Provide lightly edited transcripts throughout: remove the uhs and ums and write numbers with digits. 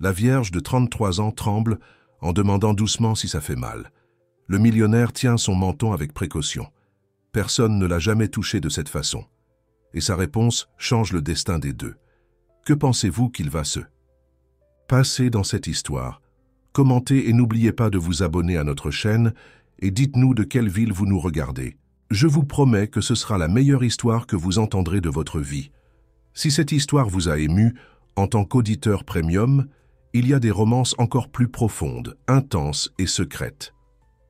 La vierge de 33 ans tremble en demandant doucement si ça fait mal. Le millionnaire tient son menton avec précaution. Personne ne l'a jamais touché de cette façon. Et sa réponse change le destin des deux. Que pensez-vous qu'il va se passer dans cette histoire? Commentez et n'oubliez pas de vous abonner à notre chaîne et dites-nous de quelle ville vous nous regardez. Je vous promets que ce sera la meilleure histoire que vous entendrez de votre vie. Si cette histoire vous a ému, en tant qu'auditeur premium, il y a des romances encore plus profondes, intenses et secrètes.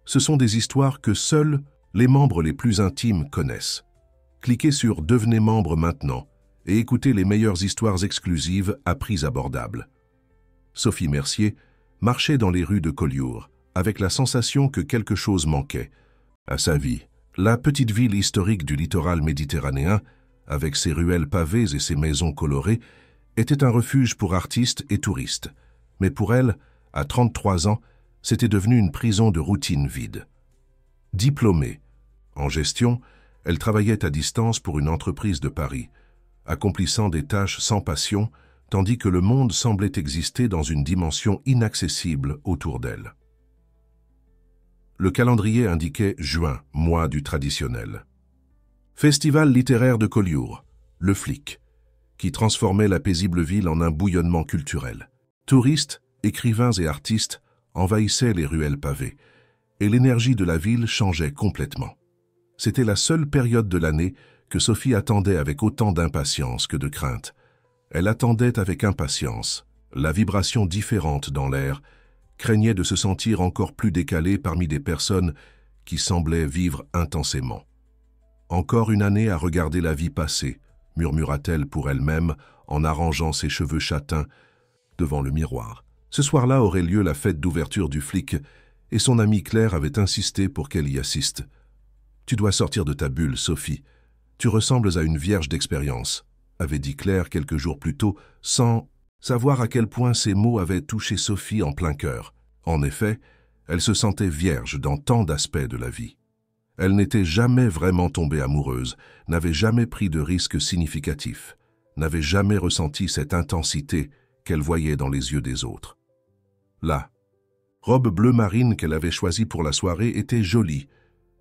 Ce sont des histoires que seuls les membres les plus intimes connaissent. Cliquez sur « Devenez membre maintenant » et écoutez les meilleures histoires exclusives à prix abordable. Sophie Mercier marchait dans les rues de Collioure, avec la sensation que quelque chose manquait à sa vie. La petite ville historique du littoral méditerranéen, avec ses ruelles pavées et ses maisons colorées, était un refuge pour artistes et touristes. Mais pour elle, à 33 ans, c'était devenu une prison de routine vide. Diplômée en gestion, elle travaillait à distance pour une entreprise de Paris, accomplissant des tâches sans passion, tandis que le monde semblait exister dans une dimension inaccessible autour d'elle. Le calendrier indiquait juin, mois du traditionnel. Festival littéraire de Collioure, le Flic, qui transformait la paisible ville en un bouillonnement culturel. Touristes, écrivains et artistes envahissaient les ruelles pavées, et l'énergie de la ville changeait complètement. C'était la seule période de l'année que Sophie attendait avec autant d'impatience que de crainte. Elle attendait avec impatience la vibration différente dans l'air, craignait de se sentir encore plus décalée parmi des personnes qui semblaient vivre intensément. « Encore une année à regarder la vie passer », murmura-t-elle pour elle-même en arrangeant ses cheveux châtains devant le miroir. Ce soir-là aurait lieu la fête d'ouverture du Flic et son amie Claire avait insisté pour qu'elle y assiste. « Tu dois sortir de ta bulle, Sophie. Tu ressembles à une vierge d'expérience », avait dit Claire quelques jours plus tôt, sans savoir à quel point ces mots avaient touché Sophie en plein cœur. En effet, elle se sentait vierge dans tant d'aspects de la vie. Elle n'était jamais vraiment tombée amoureuse, n'avait jamais pris de risques significatifs, n'avait jamais ressenti cette intensité qu'elle voyait dans les yeux des autres. La robe bleu marine qu'elle avait choisie pour la soirée était jolie,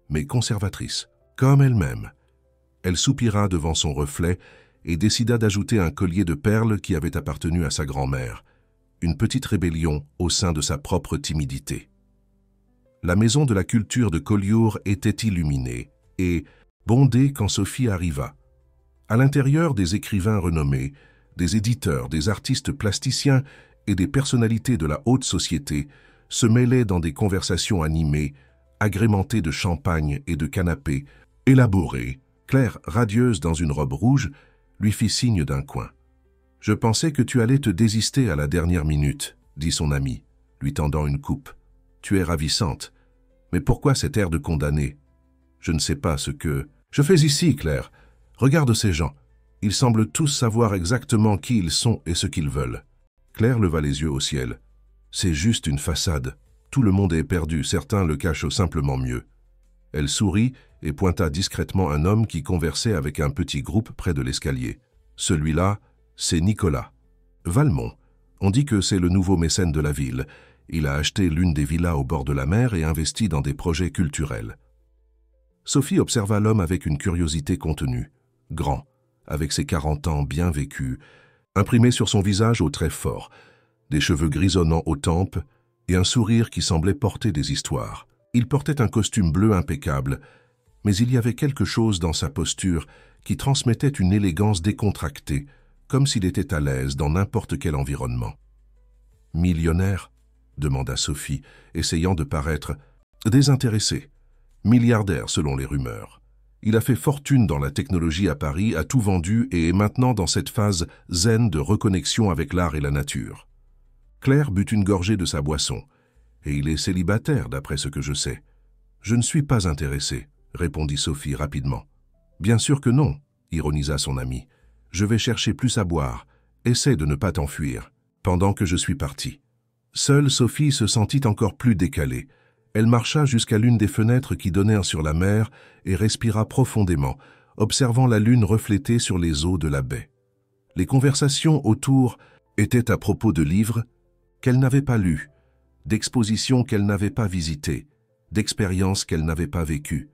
mais conservatrice, comme elle-même. Elle soupira devant son reflet et décida d'ajouter un collier de perles qui avait appartenu à sa grand-mère, une petite rébellion au sein de sa propre timidité. La maison de la culture de Collioure était illuminée et bondée quand Sophie arriva. À l'intérieur, des écrivains renommés, des éditeurs, des artistes plasticiens et des personnalités de la haute société se mêlaient dans des conversations animées, agrémentées de champagne et de canapés, élaborées. Claire, radieuse dans une robe rouge, lui fit signe d'un coin. « Je pensais que tu allais te désister à la dernière minute, » dit son ami, lui tendant une coupe. « Tu es ravissante. Mais pourquoi cet air de condamné? Je ne sais pas ce que... Je fais ici, Claire. Regarde ces gens. Ils semblent tous savoir exactement qui ils sont et ce qu'ils veulent. » Claire leva les yeux au ciel. « C'est juste une façade. Tout le monde est perdu, certains le cachent simplement mieux. » Elle sourit et pointa discrètement un homme qui conversait avec un petit groupe près de l'escalier. Celui-là, c'est Nicolas Valmont. On dit que c'est le nouveau mécène de la ville. Il a acheté l'une des villas au bord de la mer et investi dans des projets culturels. Sophie observa l'homme avec une curiosité contenue. Grand, avec ses 40 ans bien vécus, imprimés sur son visage aux traits forts, des cheveux grisonnants aux tempes et un sourire qui semblait porter des histoires. Il portait un costume bleu impeccable, mais il y avait quelque chose dans sa posture qui transmettait une élégance décontractée, comme s'il était à l'aise dans n'importe quel environnement. « Millionnaire ?» demanda Sophie, essayant de paraître désintéressée. « Milliardaire selon les rumeurs. Il a fait fortune dans la technologie à Paris, a tout vendu et est maintenant dans cette phase zen de reconnexion avec l'art et la nature. » Claire but une gorgée de sa boisson. « Et il est célibataire, d'après ce que je sais. »« Je ne suis pas intéressée, » répondit Sophie rapidement. « Bien sûr que non, » ironisa son ami. « Je vais chercher plus à boire. Essaie de ne pas t'enfuir, pendant que je suis partie. » Seule Sophie se sentit encore plus décalée. Elle marcha jusqu'à l'une des fenêtres qui donnèrent sur la mer et respira profondément, observant la lune reflétée sur les eaux de la baie. Les conversations autour étaient à propos de livres, qu'elle n'avait pas lues, d'expositions qu'elle n'avait pas visitées, d'expériences qu'elle n'avait pas vécues.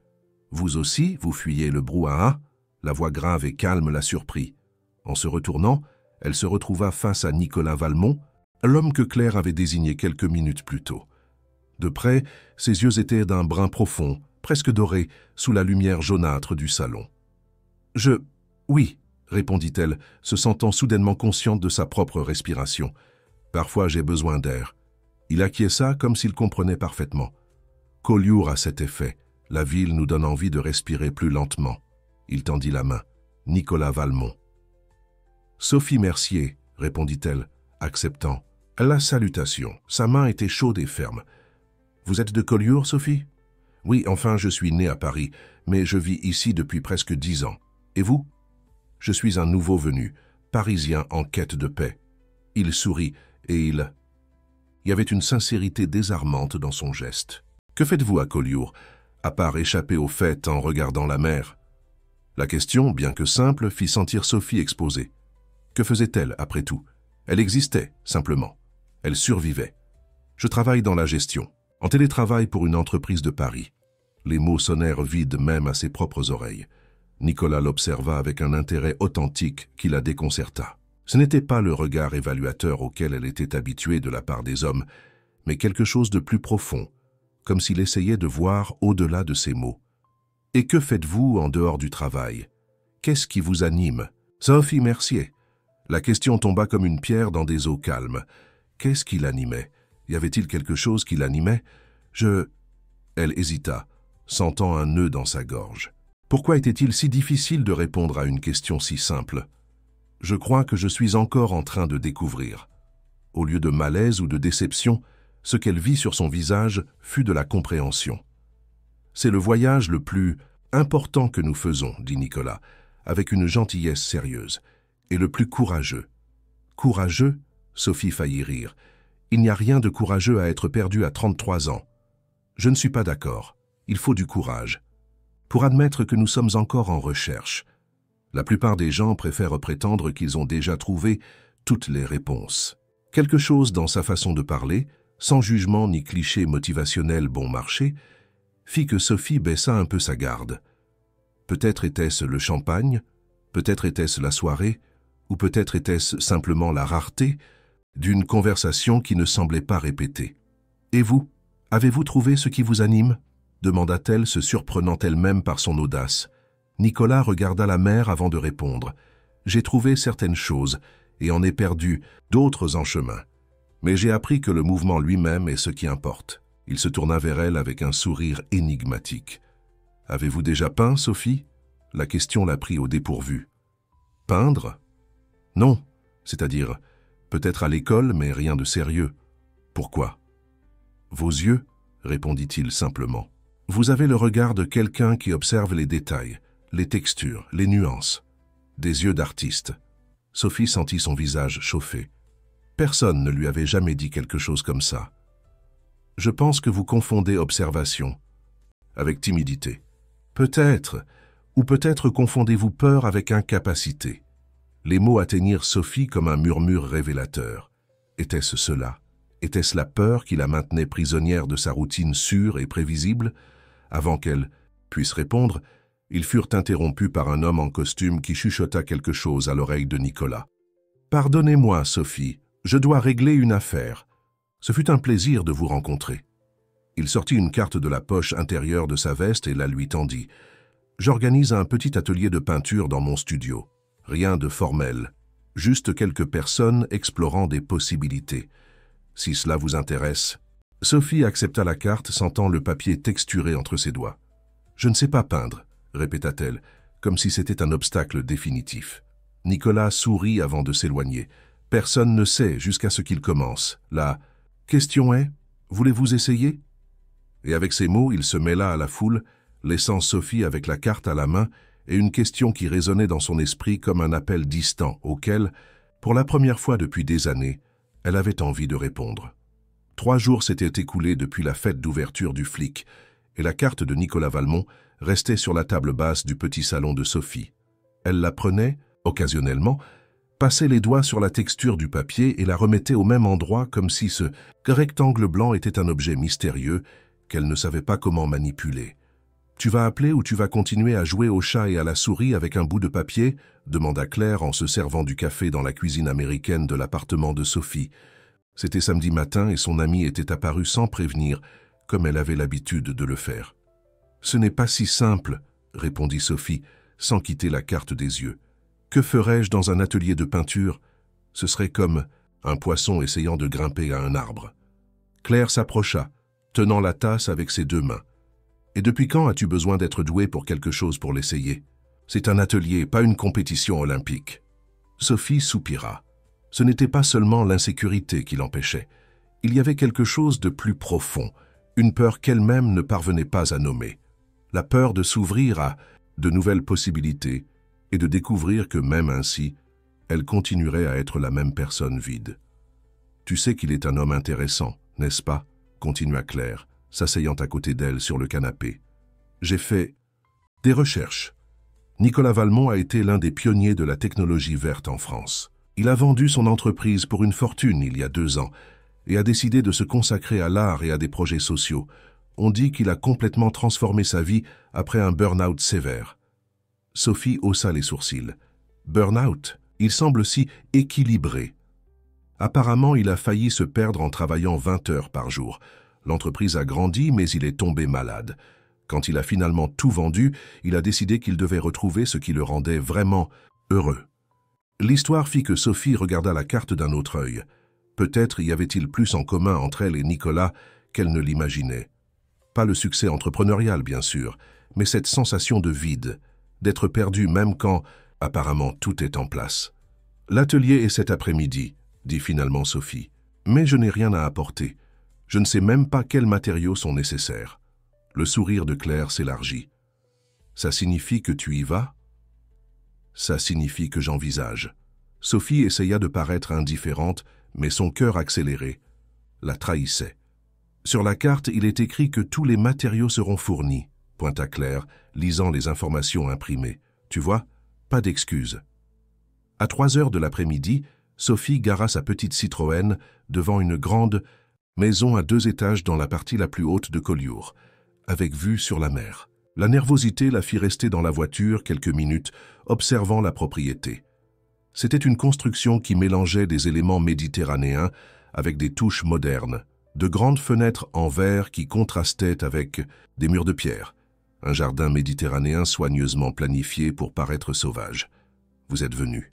Vous aussi, vous fuyez le brouhaha? La voix grave et calme la surprit. En se retournant, elle se retrouva face à Nicolas Valmont, l'homme que Claire avait désigné quelques minutes plus tôt. De près, ses yeux étaient d'un brun profond, presque doré, sous la lumière jaunâtre du salon. « Oui, » répondit-elle, se sentant soudainement consciente de sa propre respiration. « Parfois j'ai besoin d'air. » Il acquiesça comme s'il comprenait parfaitement. Collioure a cet effet. La ville nous donne envie de respirer plus lentement. Il tendit la main. Nicolas Valmont. « Sophie Mercier, » répondit-elle, acceptant. La salutation. Sa main était chaude et ferme. « Vous êtes de Collioure, Sophie? »« Oui, enfin, je suis né à Paris, mais je vis ici depuis presque 10 ans. Et vous? » ?»« Je suis un nouveau venu, parisien en quête de paix. » Il sourit et il y avait une sincérité désarmante dans son geste. « Que faites-vous à Collioure, à part échapper aux fêtes en regardant la mer ?» La question, bien que simple, fit sentir Sophie exposée. Que faisait-elle, après tout? Elle existait, simplement. Elle survivait. « Je travaille dans la gestion, en télétravail pour une entreprise de Paris. » Les mots sonnèrent vides même à ses propres oreilles. Nicolas l'observa avec un intérêt authentique qui la déconcerta. Ce n'était pas le regard évaluateur auquel elle était habituée de la part des hommes, mais quelque chose de plus profond, comme s'il essayait de voir au-delà de ces mots. « Et que faites-vous en dehors du travail? Qu'est-ce qui vous anime? » Sophie Mercier. La question tomba comme une pierre dans des eaux calmes. Qu'est-ce qui l'animait? Y avait-il quelque chose qui l'animait? Elle hésita, sentant un nœud dans sa gorge. Pourquoi était-il si difficile de répondre à une question si simple? Je crois que je suis encore en train de découvrir. Au lieu de malaise ou de déception, ce qu'elle vit sur son visage fut de la compréhension. C'est le voyage le plus important que nous faisons, dit Nicolas, avec une gentillesse sérieuse, et le plus courageux. Courageux? Sophie faillit rire. Il n'y a rien de courageux à être perdu à 33 ans. Je ne suis pas d'accord. Il faut du courage. Pour admettre que nous sommes encore en recherche. La plupart des gens préfèrent prétendre qu'ils ont déjà trouvé toutes les réponses. Quelque chose dans sa façon de parler, sans jugement ni cliché motivationnel bon marché, fit que Sophie baissa un peu sa garde. Peut-être était-ce le champagne, peut-être était-ce la soirée, ou peut-être était-ce simplement la rareté d'une conversation qui ne semblait pas répétée. « Et vous, avez-vous trouvé ce qui vous anime ?» demanda-t-elle, se surprenant elle-même par son audace. Nicolas regarda la mer avant de répondre. « J'ai trouvé certaines choses et en ai perdu d'autres en chemin. Mais j'ai appris que le mouvement lui-même est ce qui importe. » Il se tourna vers elle avec un sourire énigmatique. « Avez-vous déjà peint, Sophie ?» La question la prit au dépourvu. « Peindre ? Non, c'est-à-dire, peut-être à l'école, mais rien de sérieux. Pourquoi ? » « Vos yeux, » répondit-il simplement. « Vous avez le regard de quelqu'un qui observe les détails, les textures, les nuances. Des yeux d'artiste. » Sophie sentit son visage chauffer. Personne ne lui avait jamais dit quelque chose comme ça. « Je pense que vous confondez observation avec timidité. Peut-être, ou peut-être confondez-vous peur avec incapacité. » Les mots atteignirent Sophie comme un murmure révélateur. Était-ce cela? Était-ce la peur qui la maintenait prisonnière de sa routine sûre et prévisible? Avant qu'elle puisse répondre, ils furent interrompus par un homme en costume qui chuchota quelque chose à l'oreille de Nicolas. « Pardonnez-moi, Sophie, je dois régler une affaire. Ce fut un plaisir de vous rencontrer. » Il sortit une carte de la poche intérieure de sa veste et la lui tendit. « J'organise un petit atelier de peinture dans mon studio. Rien de formel, juste quelques personnes explorant des possibilités. Si cela vous intéresse. » Sophie accepta la carte, sentant le papier texturé entre ses doigts. « Je ne sais pas peindre, » répéta-t-elle, comme si c'était un obstacle définitif. Nicolas sourit avant de s'éloigner. Personne ne sait jusqu'à ce qu'il commence. La question est, voulez-vous essayer? Et avec ces mots, il se mêla à la foule, laissant Sophie avec la carte à la main et une question qui résonnait dans son esprit comme un appel distant auquel, pour la première fois depuis des années, elle avait envie de répondre. 3 jours s'étaient écoulés depuis la fête d'ouverture du flic, et la carte de Nicolas Valmont restait sur la table basse du petit salon de Sophie. Elle la prenait, occasionnellement, passait les doigts sur la texture du papier et la remettait au même endroit comme si ce rectangle blanc était un objet mystérieux qu'elle ne savait pas comment manipuler. « Tu vas appeler ou tu vas continuer à jouer au chat et à la souris avec un bout de papier ?» demanda Claire en se servant du café dans la cuisine américaine de l'appartement de Sophie. C'était samedi matin et son amie était apparue sans prévenir, comme elle avait l'habitude de le faire. « Ce n'est pas si simple, » répondit Sophie, sans quitter la carte des yeux. « Que ferais-je dans un atelier de peinture? Ce serait comme un poisson essayant de grimper à un arbre. » Claire s'approcha, tenant la tasse avec ses deux mains. « Et depuis quand as-tu besoin d'être doué pour quelque chose pour l'essayer? C'est un atelier, pas une compétition olympique. » Sophie soupira. Ce n'était pas seulement l'insécurité qui l'empêchait. Il y avait quelque chose de plus profond, une peur qu'elle-même ne parvenait pas à nommer. La peur de s'ouvrir à de nouvelles possibilités et de découvrir que même ainsi, elle continuerait à être la même personne vide. « Tu sais qu'il est un homme intéressant, n'est-ce pas ?» continua Claire, s'asseyant à côté d'elle sur le canapé. « J'ai fait des recherches. Nicolas Valmont a été l'un des pionniers de la technologie verte en France. Il a vendu son entreprise pour une fortune il y a 2 ans et a décidé de se consacrer à l'art et à des projets sociaux. On dit qu'il a complètement transformé sa vie après un burn-out sévère. » Sophie haussa les sourcils. « Burn-out, il semble si équilibré. Apparemment, il a failli se perdre en travaillant 20 heures par jour. L'entreprise a grandi, mais il est tombé malade. Quand il a finalement tout vendu, il a décidé qu'il devait retrouver ce qui le rendait vraiment heureux. » L'histoire fit que Sophie regarda la carte d'un autre œil. Peut-être y avait-il plus en commun entre elle et Nicolas qu'elle ne l'imaginait. Pas le succès entrepreneurial, bien sûr, mais cette sensation de vide, d'être perdu même quand, apparemment, tout est en place. « L'atelier est cet après-midi, » dit finalement Sophie. « Mais je n'ai rien à apporter. Je ne sais même pas quels matériaux sont nécessaires. » Le sourire de Claire s'élargit. « Ça signifie que tu y vas ?» « Ça signifie que j'envisage. » Sophie essaya de paraître indifférente, mais son cœur accéléré la trahissait. « Sur la carte, il est écrit que tous les matériaux seront fournis, » pointa Claire, lisant les informations imprimées. « Tu vois, pas d'excuses. » À 3 heures de l'après-midi, Sophie gara sa petite Citroën devant une grande maison à 2 étages dans la partie la plus haute de Collioure, avec vue sur la mer. La nervosité la fit rester dans la voiture quelques minutes, observant la propriété. C'était une construction qui mélangeait des éléments méditerranéens avec des touches modernes, de grandes fenêtres en verre qui contrastaient avec des murs de pierre, un jardin méditerranéen soigneusement planifié pour paraître sauvage. « Vous êtes venu. »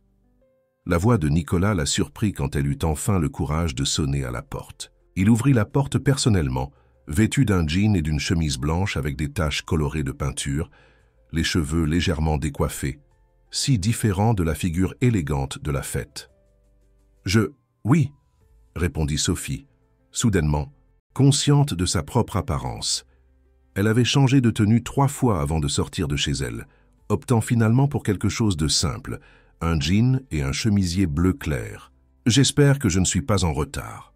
La voix de Nicolas la surprit quand elle eut enfin le courage de sonner à la porte. Il ouvrit la porte personnellement, vêtu d'un jean et d'une chemise blanche avec des taches colorées de peinture, les cheveux légèrement décoiffés, si différents de la figure élégante de la fête. « Oui, » répondit Sophie, soudainement, consciente de sa propre apparence. Elle avait changé de tenue 3 fois avant de sortir de chez elle, optant finalement pour quelque chose de simple, un jean et un chemisier bleu clair. « J'espère que je ne suis pas en retard. »«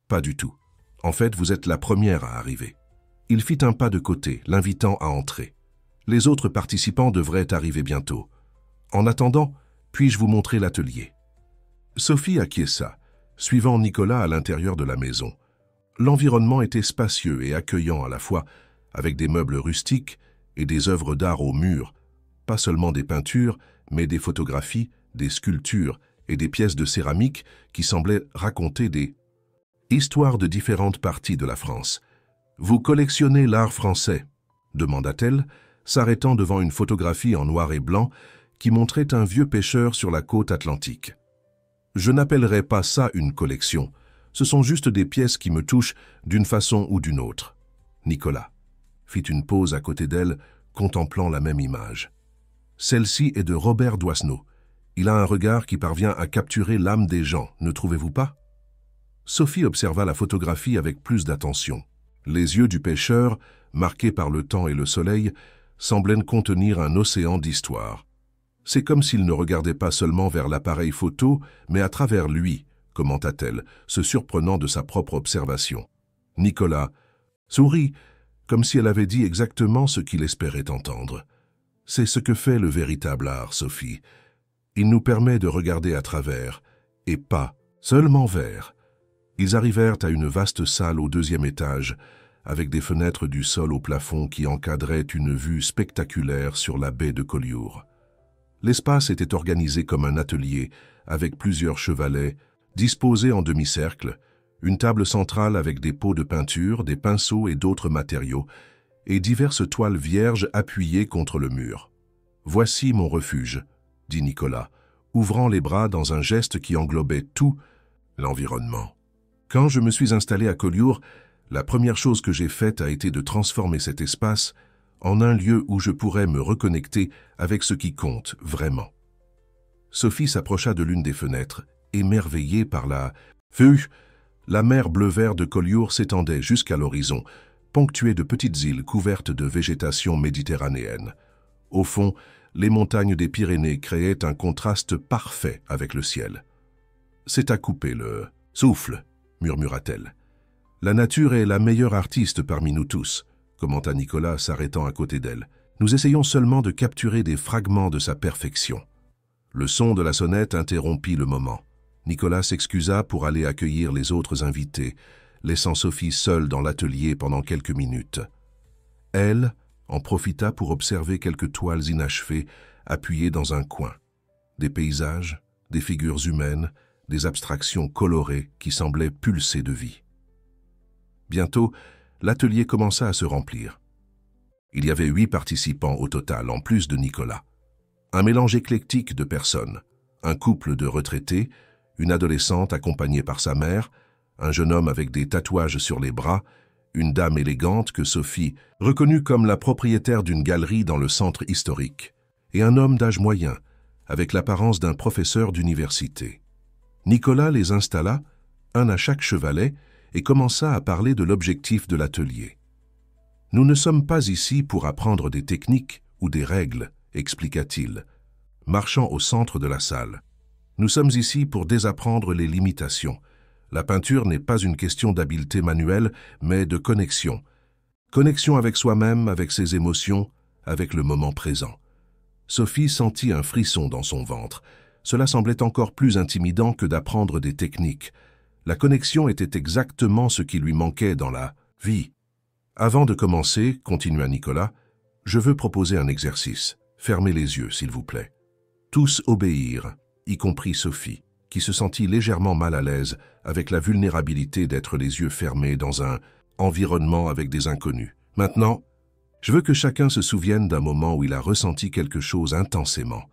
Pas du tout. En fait, vous êtes la première à arriver. » Il fit un pas de côté, l'invitant à entrer. Les autres participants devraient arriver bientôt. En attendant, puis-je vous montrer l'atelier? Sophie acquiesça, suivant Nicolas à l'intérieur de la maison. L'environnement était spacieux et accueillant à la fois, avec des meubles rustiques et des œuvres d'art au mur, pas seulement des peintures, mais des photographies, des sculptures et des pièces de céramique qui semblaient raconter des histoires de différentes parties de la France. « Vous collectionnez l'art français ?» demanda-t-elle, s'arrêtant devant une photographie en noir et blanc qui montrait un vieux pêcheur sur la côte atlantique. « Je n'appellerais pas ça une collection. Ce sont juste des pièces qui me touchent d'une façon ou d'une autre. » Nicolas fit une pause à côté d'elle, contemplant la même image. Celle-ci est de Robert Doisneau. Il a un regard qui parvient à capturer l'âme des gens, ne trouvez-vous pas? Sophie observa la photographie avec plus d'attention. Les yeux du pêcheur, marqués par le temps et le soleil, semblaient contenir un océan d'histoire. C'est comme s'il ne regardait pas seulement vers l'appareil photo, mais à travers lui, commenta-t-elle, se surprenant de sa propre observation. Nicolas sourit, comme si elle avait dit exactement ce qu'il espérait entendre. C'est ce que fait le véritable art, Sophie. Il nous permet de regarder à travers, et pas seulement vers. Ils arrivèrent à une vaste salle au 2e étage, avec des fenêtres du sol au plafond qui encadraient une vue spectaculaire sur la baie de Collioure. L'espace était organisé comme un atelier, avec plusieurs chevalets, disposés en demi-cercle, une table centrale avec des pots de peinture, des pinceaux et d'autres matériaux, et diverses toiles vierges appuyées contre le mur. « Voici mon refuge », dit Nicolas, ouvrant les bras dans un geste qui englobait tout l'environnement. Quand je me suis installé à Collioure, la première chose que j'ai faite a été de transformer cet espace en un lieu où je pourrais me reconnecter avec ce qui compte vraiment. Sophie s'approcha de l'une des fenêtres, émerveillée par la vue. La mer bleu-vert de Collioure s'étendait jusqu'à l'horizon, ponctuée de petites îles couvertes de végétation méditerranéenne. Au fond, les montagnes des Pyrénées créaient un contraste parfait avec le ciel. « C'est à couper le souffle », murmura-t-elle. « La nature est la meilleure artiste parmi nous tous », commenta Nicolas s'arrêtant à côté d'elle. « Nous essayons seulement de capturer des fragments de sa perfection. » Le son de la sonnette interrompit le moment. Nicolas s'excusa pour aller accueillir les autres invités, laissant Sophie seule dans l'atelier pendant quelques minutes. Elle en profita pour observer quelques toiles inachevées appuyées dans un coin. Des paysages, des figures humaines, des abstractions colorées qui semblaient pulser de vie. Bientôt, l'atelier commença à se remplir. Il y avait 8 participants au total, en plus de Nicolas. Un mélange éclectique de personnes, un couple de retraités, une adolescente accompagnée par sa mère, un jeune homme avec des tatouages sur les bras, une dame élégante que Sophie reconnut comme la propriétaire d'une galerie dans le centre historique, et un homme d'âge moyen, avec l'apparence d'un professeur d'université. Nicolas les installa, un à chaque chevalet, et commença à parler de l'objectif de l'atelier. « Nous ne sommes pas ici pour apprendre des techniques ou des règles, » expliqua-t-il, marchant au centre de la salle. « Nous sommes ici pour désapprendre les limitations. La peinture n'est pas une question d'habileté manuelle, mais de connexion. Connexion avec soi-même, avec ses émotions, avec le moment présent. » Sophie sentit un frisson dans son ventre. Cela semblait encore plus intimidant que d'apprendre des techniques. La connexion était exactement ce qui lui manquait dans la vie. « Avant de commencer, continua Nicolas, je veux proposer un exercice. Fermez les yeux, s'il vous plaît. » Tous obéirent, y compris Sophie, qui se sentit légèrement mal à l'aise avec la vulnérabilité d'être les yeux fermés dans un environnement avec des inconnus. « Maintenant, je veux que chacun se souvienne d'un moment où il a ressenti quelque chose intensément.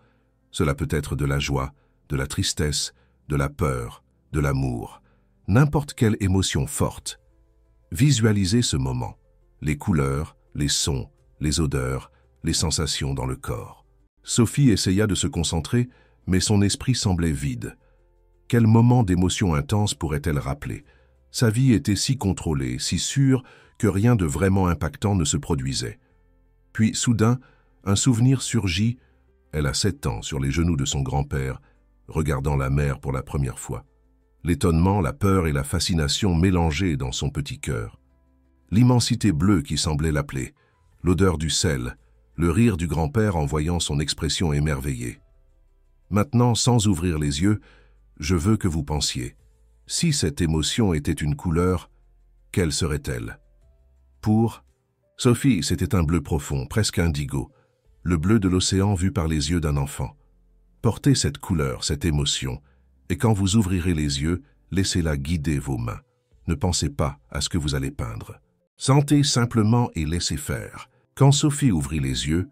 Cela peut être de la joie, de la tristesse, de la peur, de l'amour, n'importe quelle émotion forte. Visualisez ce moment, les couleurs, les sons, les odeurs, les sensations dans le corps. » Sophie essaya de se concentrer, mais son esprit semblait vide. Quel moment d'émotion intense pourrait-elle rappeler? Sa vie était si contrôlée, si sûre, que rien de vraiment impactant ne se produisait. Puis, soudain, un souvenir surgit. Elle a 7 ans, sur les genoux de son grand-père, regardant la mer pour la première fois. L'étonnement, la peur et la fascination mélangées dans son petit cœur. L'immensité bleue qui semblait l'appeler, l'odeur du sel, le rire du grand-père en voyant son expression émerveillée. Maintenant, sans ouvrir les yeux, je veux que vous pensiez. Si cette émotion était une couleur, quelle serait-elle? Pour Sophie, c'était un bleu profond, presque indigo, le bleu de l'océan vu par les yeux d'un enfant. Portez cette couleur, cette émotion, et quand vous ouvrirez les yeux, laissez-la guider vos mains. Ne pensez pas à ce que vous allez peindre. Sentez simplement et laissez faire. Quand Sophie ouvrit les yeux,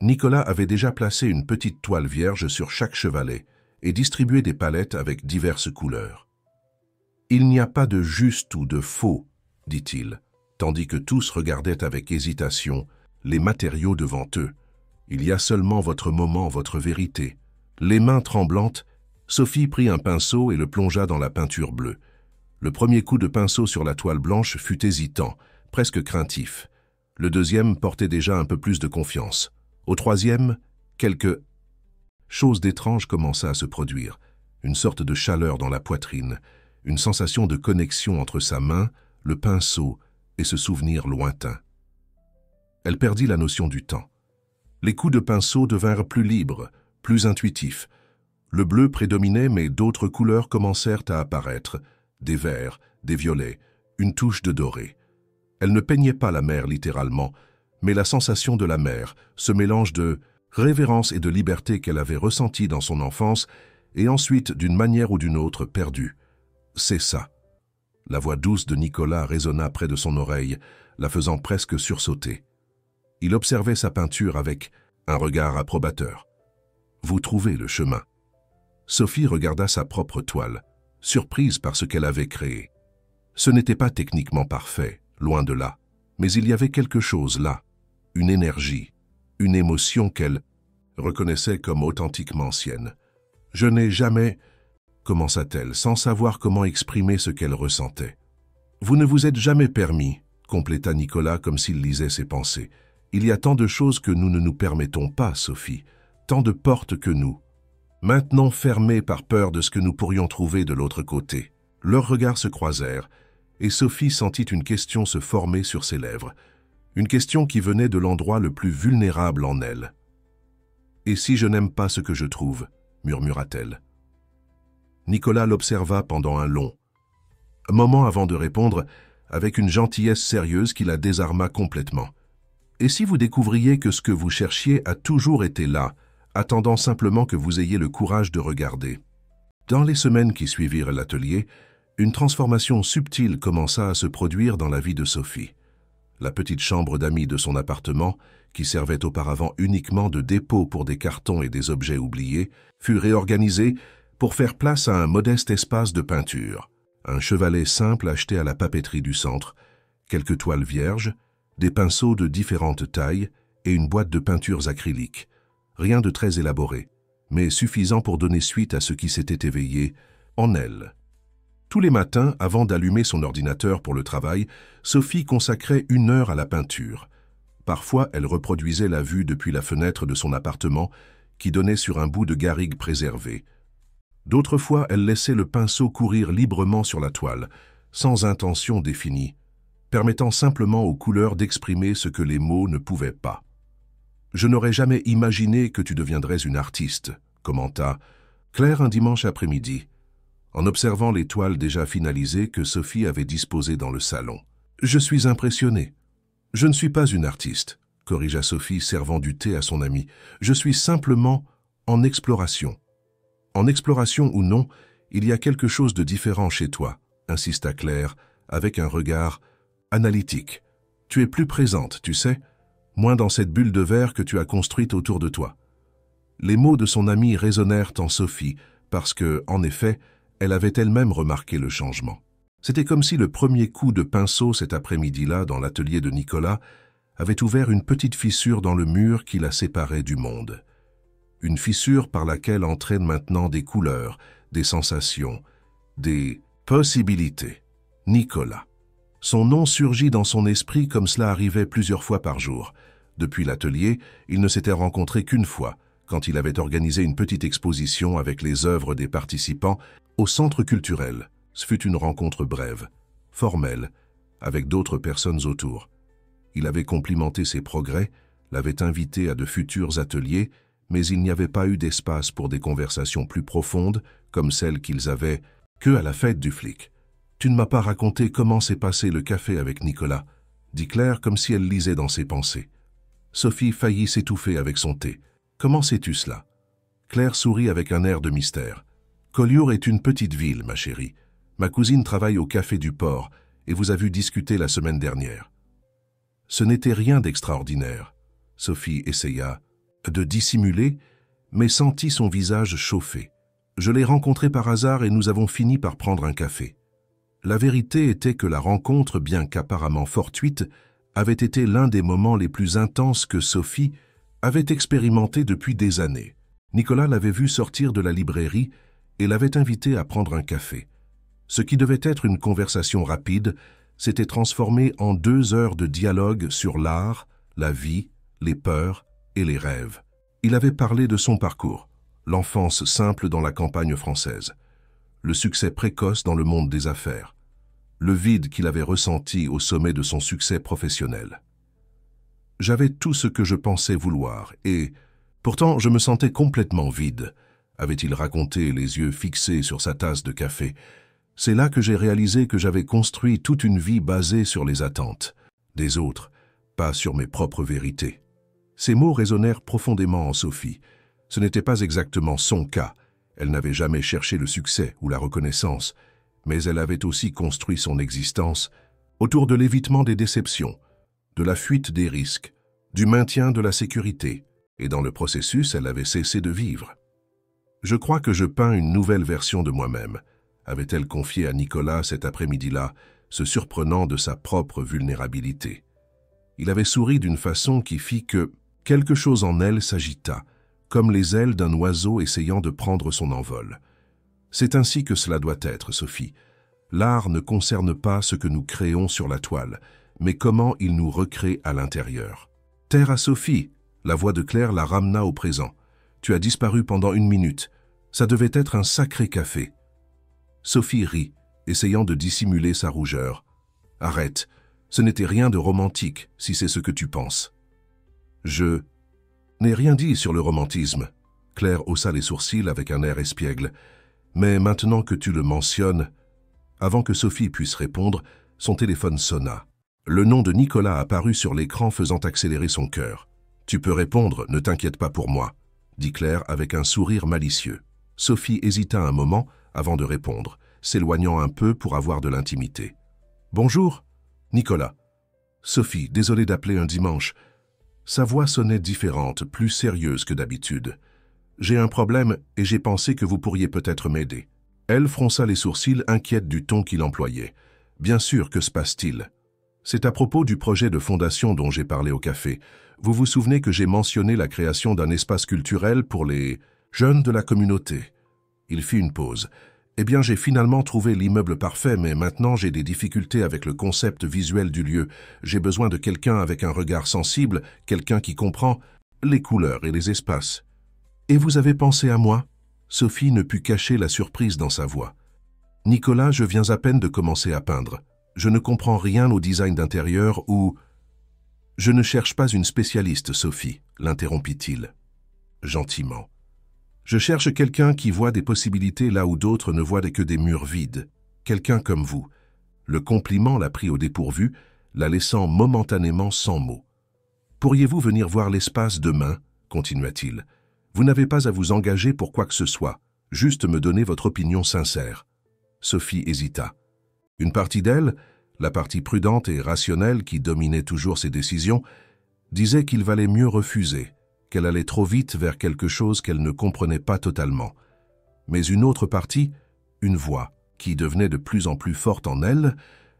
Nicolas avait déjà placé une petite toile vierge sur chaque chevalet et distribué des palettes avec diverses couleurs. « Il n'y a pas de juste ou de faux, » dit-il, tandis que tous regardaient avec hésitation les matériaux devant eux. « Il y a seulement votre moment, votre vérité. » Les mains tremblantes, Sophie prit un pinceau et le plongea dans la peinture bleue. Le premier coup de pinceau sur la toile blanche fut hésitant, presque craintif. Le deuxième portait déjà un peu plus de confiance. Au troisième, quelque chose d'étrange commença à se produire, une sorte de chaleur dans la poitrine, une sensation de connexion entre sa main, le pinceau et ce souvenir lointain. Elle perdit la notion du temps. Les coups de pinceau devinrent plus libres, plus intuitifs. Le bleu prédominait, mais d'autres couleurs commencèrent à apparaître, des verts, des violets, une touche de doré. Elle ne peignait pas la mer littéralement, mais la sensation de la mer, ce mélange de révérence et de liberté qu'elle avait ressenti dans son enfance, et ensuite, d'une manière ou d'une autre, perdue. C'est ça. La voix douce de Nicolas résonna près de son oreille, la faisant presque sursauter. Il observait sa peinture avec un regard approbateur. Vous trouvez le chemin. Sophie regarda sa propre toile, surprise par ce qu'elle avait créé. Ce n'était pas techniquement parfait, loin de là, mais il y avait quelque chose là, une énergie, une émotion qu'elle reconnaissait comme authentiquement sienne. « Je n'ai jamais... » commença-t-elle, sans savoir comment exprimer ce qu'elle ressentait. « Vous ne vous êtes jamais permis, » compléta Nicolas comme s'il lisait ses pensées. « Il y a tant de choses que nous ne nous permettons pas, Sophie, tant de portes que nous, maintenant fermées par peur de ce que nous pourrions trouver de l'autre côté. » Leurs regards se croisèrent, et Sophie sentit une question se former sur ses lèvres, une question qui venait de l'endroit le plus vulnérable en elle. « Et si je n'aime pas ce que je trouve ?» murmura-t-elle. Nicolas l'observa pendant un long moment avant de répondre, avec une gentillesse sérieuse qui la désarma complètement. « Et si vous découvriez que ce que vous cherchiez a toujours été là, attendant simplement que vous ayez le courage de regarder ?» Dans les semaines qui suivirent l'atelier, une transformation subtile commença à se produire dans la vie de Sophie. La petite chambre d'amis de son appartement, qui servait auparavant uniquement de dépôt pour des cartons et des objets oubliés, fut réorganisée pour faire place à un modeste espace de peinture. Un chevalet simple acheté à la papeterie du centre, quelques toiles vierges, des pinceaux de différentes tailles et une boîte de peintures acryliques. Rien de très élaboré, mais suffisant pour donner suite à ce qui s'était éveillé en elle. Tous les matins, avant d'allumer son ordinateur pour le travail, Sophie consacrait 1 heure à la peinture. Parfois, elle reproduisait la vue depuis la fenêtre de son appartement qui donnait sur un bout de garrigue préservé. D'autres fois, elle laissait le pinceau courir librement sur la toile, sans intention définie, permettant simplement aux couleurs d'exprimer ce que les mots ne pouvaient pas. « Je n'aurais jamais imaginé que tu deviendrais une artiste », commenta Claire un dimanche après-midi, en observant les toiles déjà finalisées que Sophie avait disposées dans le salon. « Je suis impressionnée. »« Je ne suis pas une artiste », corrigea Sophie, servant du thé à son amie. « Je suis simplement en exploration. »« En exploration ou non, il y a quelque chose de différent chez toi, » insista Claire, avec un regard analytique. « Tu es plus présente, tu sais, moins dans cette bulle de verre que tu as construite autour de toi. » Les mots de son amie résonnèrent en Sophie, parce que, en effet, elle avait elle-même remarqué le changement. C'était comme si le premier coup de pinceau cet après-midi-là dans l'atelier de Nicolas avait ouvert une petite fissure dans le mur qui la séparait du monde. Une fissure par laquelle entraînent maintenant des couleurs, des sensations, des possibilités. Nicolas. Son nom surgit dans son esprit comme cela arrivait plusieurs fois par jour. Depuis l'atelier, il ne s'était rencontré qu'une fois, quand il avait organisé une petite exposition avec les œuvres des participants au centre culturel. Ce fut une rencontre brève, formelle, avec d'autres personnes autour. Il avait complimenté ses progrès, l'avait invité à de futurs ateliers, mais il n'y avait pas eu d'espace pour des conversations plus profondes, comme celles qu'ils avaient que à la fête du flic. « Tu ne m'as pas raconté comment s'est passé le café avec Nicolas », dit Claire comme si elle lisait dans ses pensées. Sophie faillit s'étouffer avec son thé. « Comment sais-tu cela ?» Claire sourit avec un air de mystère. « Collioure est une petite ville, ma chérie. Ma cousine travaille au Café du Port et vous a vu discuter la semaine dernière. » Ce n'était rien d'extraordinaire. Sophie essaya de dissimuler, mais sentit son visage chauffer. « Je l'ai rencontré par hasard et nous avons fini par prendre un café. » La vérité était que la rencontre, bien qu'apparemment fortuite, avait été l'un des moments les plus intenses que Sophie avait expérimenté depuis des années. Nicolas l'avait vue sortir de la librairie et l'avait invitée à prendre un café. Ce qui devait être une conversation rapide s'était transformé en 2 heures de dialogue sur l'art, la vie, les peurs et les rêves. Il avait parlé de son parcours, l'enfance simple dans la campagne française, le succès précoce dans le monde des affaires, le vide qu'il avait ressenti au sommet de son succès professionnel. J'avais tout ce que je pensais vouloir et, pourtant, je me sentais complètement vide, avait-il raconté, les yeux fixés sur sa tasse de café. C'est là que j'ai réalisé que j'avais construit toute une vie basée sur les attentes des autres, pas sur mes propres vérités. Ces mots résonnèrent profondément en Sophie. Ce n'était pas exactement son cas. Elle n'avait jamais cherché le succès ou la reconnaissance, mais elle avait aussi construit son existence autour de l'évitement des déceptions, de la fuite des risques, du maintien de la sécurité, et dans le processus, elle avait cessé de vivre. « Je crois que je peins une nouvelle version de moi-même », avait-elle confié à Nicolas cet après-midi-là, se surprenant de sa propre vulnérabilité. Il avait souri d'une façon qui fit que quelque chose en elle s'agita, comme les ailes d'un oiseau essayant de prendre son envol. C'est ainsi que cela doit être, Sophie. L'art ne concerne pas ce que nous créons sur la toile, mais comment il nous recrée à l'intérieur. « Terre à Sophie !» La voix de Claire la ramena au présent. « Tu as disparu pendant 1 minute. Ça devait être un sacré café. » Sophie rit, essayant de dissimuler sa rougeur. « Arrête, ce n'était rien de romantique, si c'est ce que tu penses. »« Je n'ai rien dit sur le romantisme. » Claire haussa les sourcils avec un air espiègle. « Mais maintenant que tu le mentionnes... » Avant que Sophie puisse répondre, son téléphone sonna. Le nom de Nicolas apparut sur l'écran faisant accélérer son cœur. « Tu peux répondre, ne t'inquiète pas pour moi, » dit Claire avec un sourire malicieux. Sophie hésita un moment avant de répondre, s'éloignant un peu pour avoir de l'intimité. « Bonjour, Nicolas. » Sophie, désolée d'appeler un dimanche. Sa voix sonnait différente, plus sérieuse que d'habitude. « J'ai un problème et j'ai pensé que vous pourriez peut-être m'aider. » Elle fronça les sourcils, inquiète du ton qu'il employait. « Bien sûr, que se passe-t-il ?» « C'est à propos du projet de fondation dont j'ai parlé au café. Vous vous souvenez que j'ai mentionné la création d'un espace culturel pour les jeunes de la communauté. » Il fit une pause. « Eh bien, j'ai finalement trouvé l'immeuble parfait, mais maintenant j'ai des difficultés avec le concept visuel du lieu. J'ai besoin de quelqu'un avec un regard sensible, quelqu'un qui comprend les couleurs et les espaces. »« Et vous avez pensé à moi ?» Sophie ne put cacher la surprise dans sa voix. « Nicolas, je viens à peine de commencer à peindre. Je ne comprends rien au design d'intérieur ou... » « Je ne cherche pas une spécialiste, Sophie, » l'interrompit-il. Gentiment. « Je cherche quelqu'un qui voit des possibilités là où d'autres ne voient que des murs vides. Quelqu'un comme vous. » Le compliment la prit au dépourvu, la laissant momentanément sans mots. « Pourriez-vous venir voir l'espace demain ?» continua-t-il. « Vous n'avez pas à vous engager pour quoi que ce soit, juste me donner votre opinion sincère. » Sophie hésita. Une partie d'elle, la partie prudente et rationnelle qui dominait toujours ses décisions, disait qu'il valait mieux refuser, qu'elle allait trop vite vers quelque chose qu'elle ne comprenait pas totalement. Mais une autre partie, une voix, qui devenait de plus en plus forte en elle,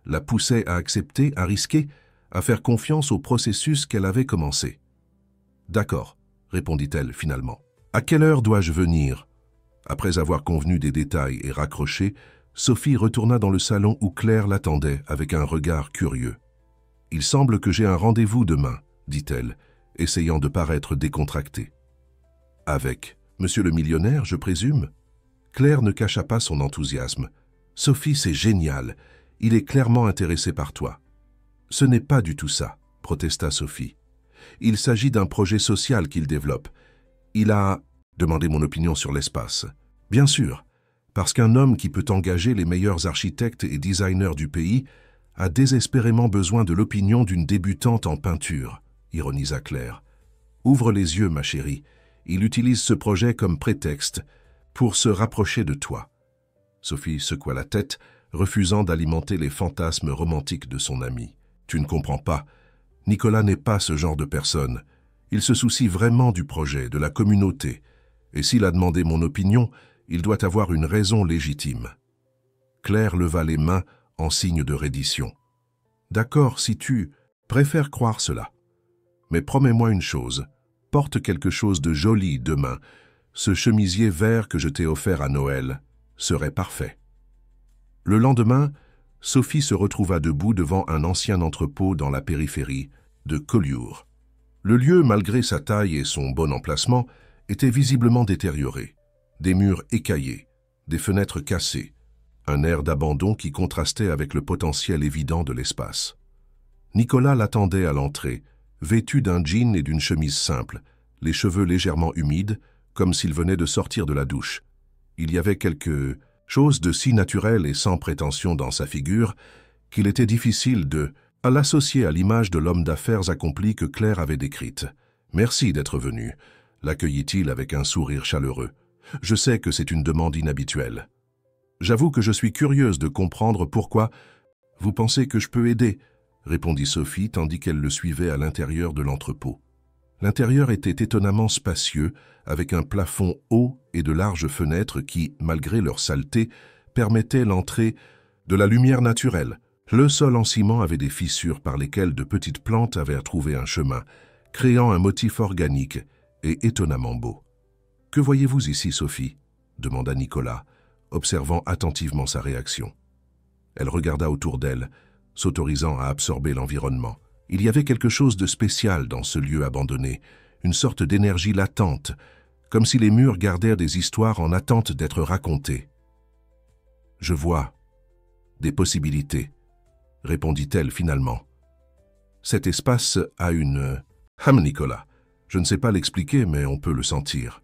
la poussait à accepter, à risquer, à faire confiance au processus qu'elle avait commencé. « D'accord, » répondit-elle finalement. « À quelle heure dois-je venir ?» Après avoir convenu des détails et raccroché, Sophie retourna dans le salon où Claire l'attendait avec un regard curieux. « Il semble que j'ai un rendez-vous demain, » dit-elle, essayant de paraître décontractée. « Avec monsieur le millionnaire, je présume ?» Claire ne cacha pas son enthousiasme. « Sophie, c'est génial. Il est clairement intéressé par toi. »« Ce n'est pas du tout ça, » protesta Sophie. « Il s'agit d'un projet social qu'il développe. Il a demandé mon opinion sur l'espace. Bien sûr. Parce qu'un homme qui peut engager les meilleurs architectes et designers du pays a désespérément besoin de l'opinion d'une débutante en peinture, ironisa Claire. Ouvre les yeux, ma chérie. Il utilise ce projet comme prétexte pour se rapprocher de toi. Sophie secoua la tête, refusant d'alimenter les fantasmes romantiques de son ami. Tu ne comprends pas. Nicolas n'est pas ce genre de personne. Il se soucie vraiment du projet, de la communauté. Et s'il a demandé mon opinion, il doit avoir une raison légitime. Claire leva les mains en signe de reddition. D'accord, si tu préfères croire cela. Mais promets-moi une chose, porte quelque chose de joli demain. Ce chemisier vert que je t'ai offert à Noël serait parfait. Le lendemain, Sophie se retrouva debout devant un ancien entrepôt dans la périphérie de Collioure. Le lieu, malgré sa taille et son bon emplacement, était visiblement détérioré. Des murs écaillés, des fenêtres cassées, un air d'abandon qui contrastait avec le potentiel évident de l'espace. Nicolas l'attendait à l'entrée, vêtu d'un jean et d'une chemise simple, les cheveux légèrement humides, comme s'il venait de sortir de la douche. Il y avait quelque chose de si naturel et sans prétention dans sa figure qu'il était difficile à l'associer à l'image de l'homme d'affaires accompli que Claire avait décrite. « Merci d'être venu », l'accueillit-il avec un sourire chaleureux. « Je sais que c'est une demande inhabituelle. J'avoue que je suis curieuse de comprendre pourquoi vous pensez que je peux aider, » répondit Sophie tandis qu'elle le suivait à l'intérieur de l'entrepôt. L'intérieur était étonnamment spacieux, avec un plafond haut et de larges fenêtres qui, malgré leur saleté, permettaient l'entrée de la lumière naturelle. Le sol en ciment avait des fissures par lesquelles de petites plantes avaient trouvé un chemin, créant un motif organique et étonnamment beau. « Que voyez-vous ici, Sophie ?» demanda Nicolas, observant attentivement sa réaction. Elle regarda autour d'elle, s'autorisant à absorber l'environnement. Il y avait quelque chose de spécial dans ce lieu abandonné, une sorte d'énergie latente, comme si les murs gardèrent des histoires en attente d'être racontées. « Je vois des possibilités, » répondit-elle finalement. « Cet espace a une... Nicolas, je ne sais pas l'expliquer, mais on peut le sentir. »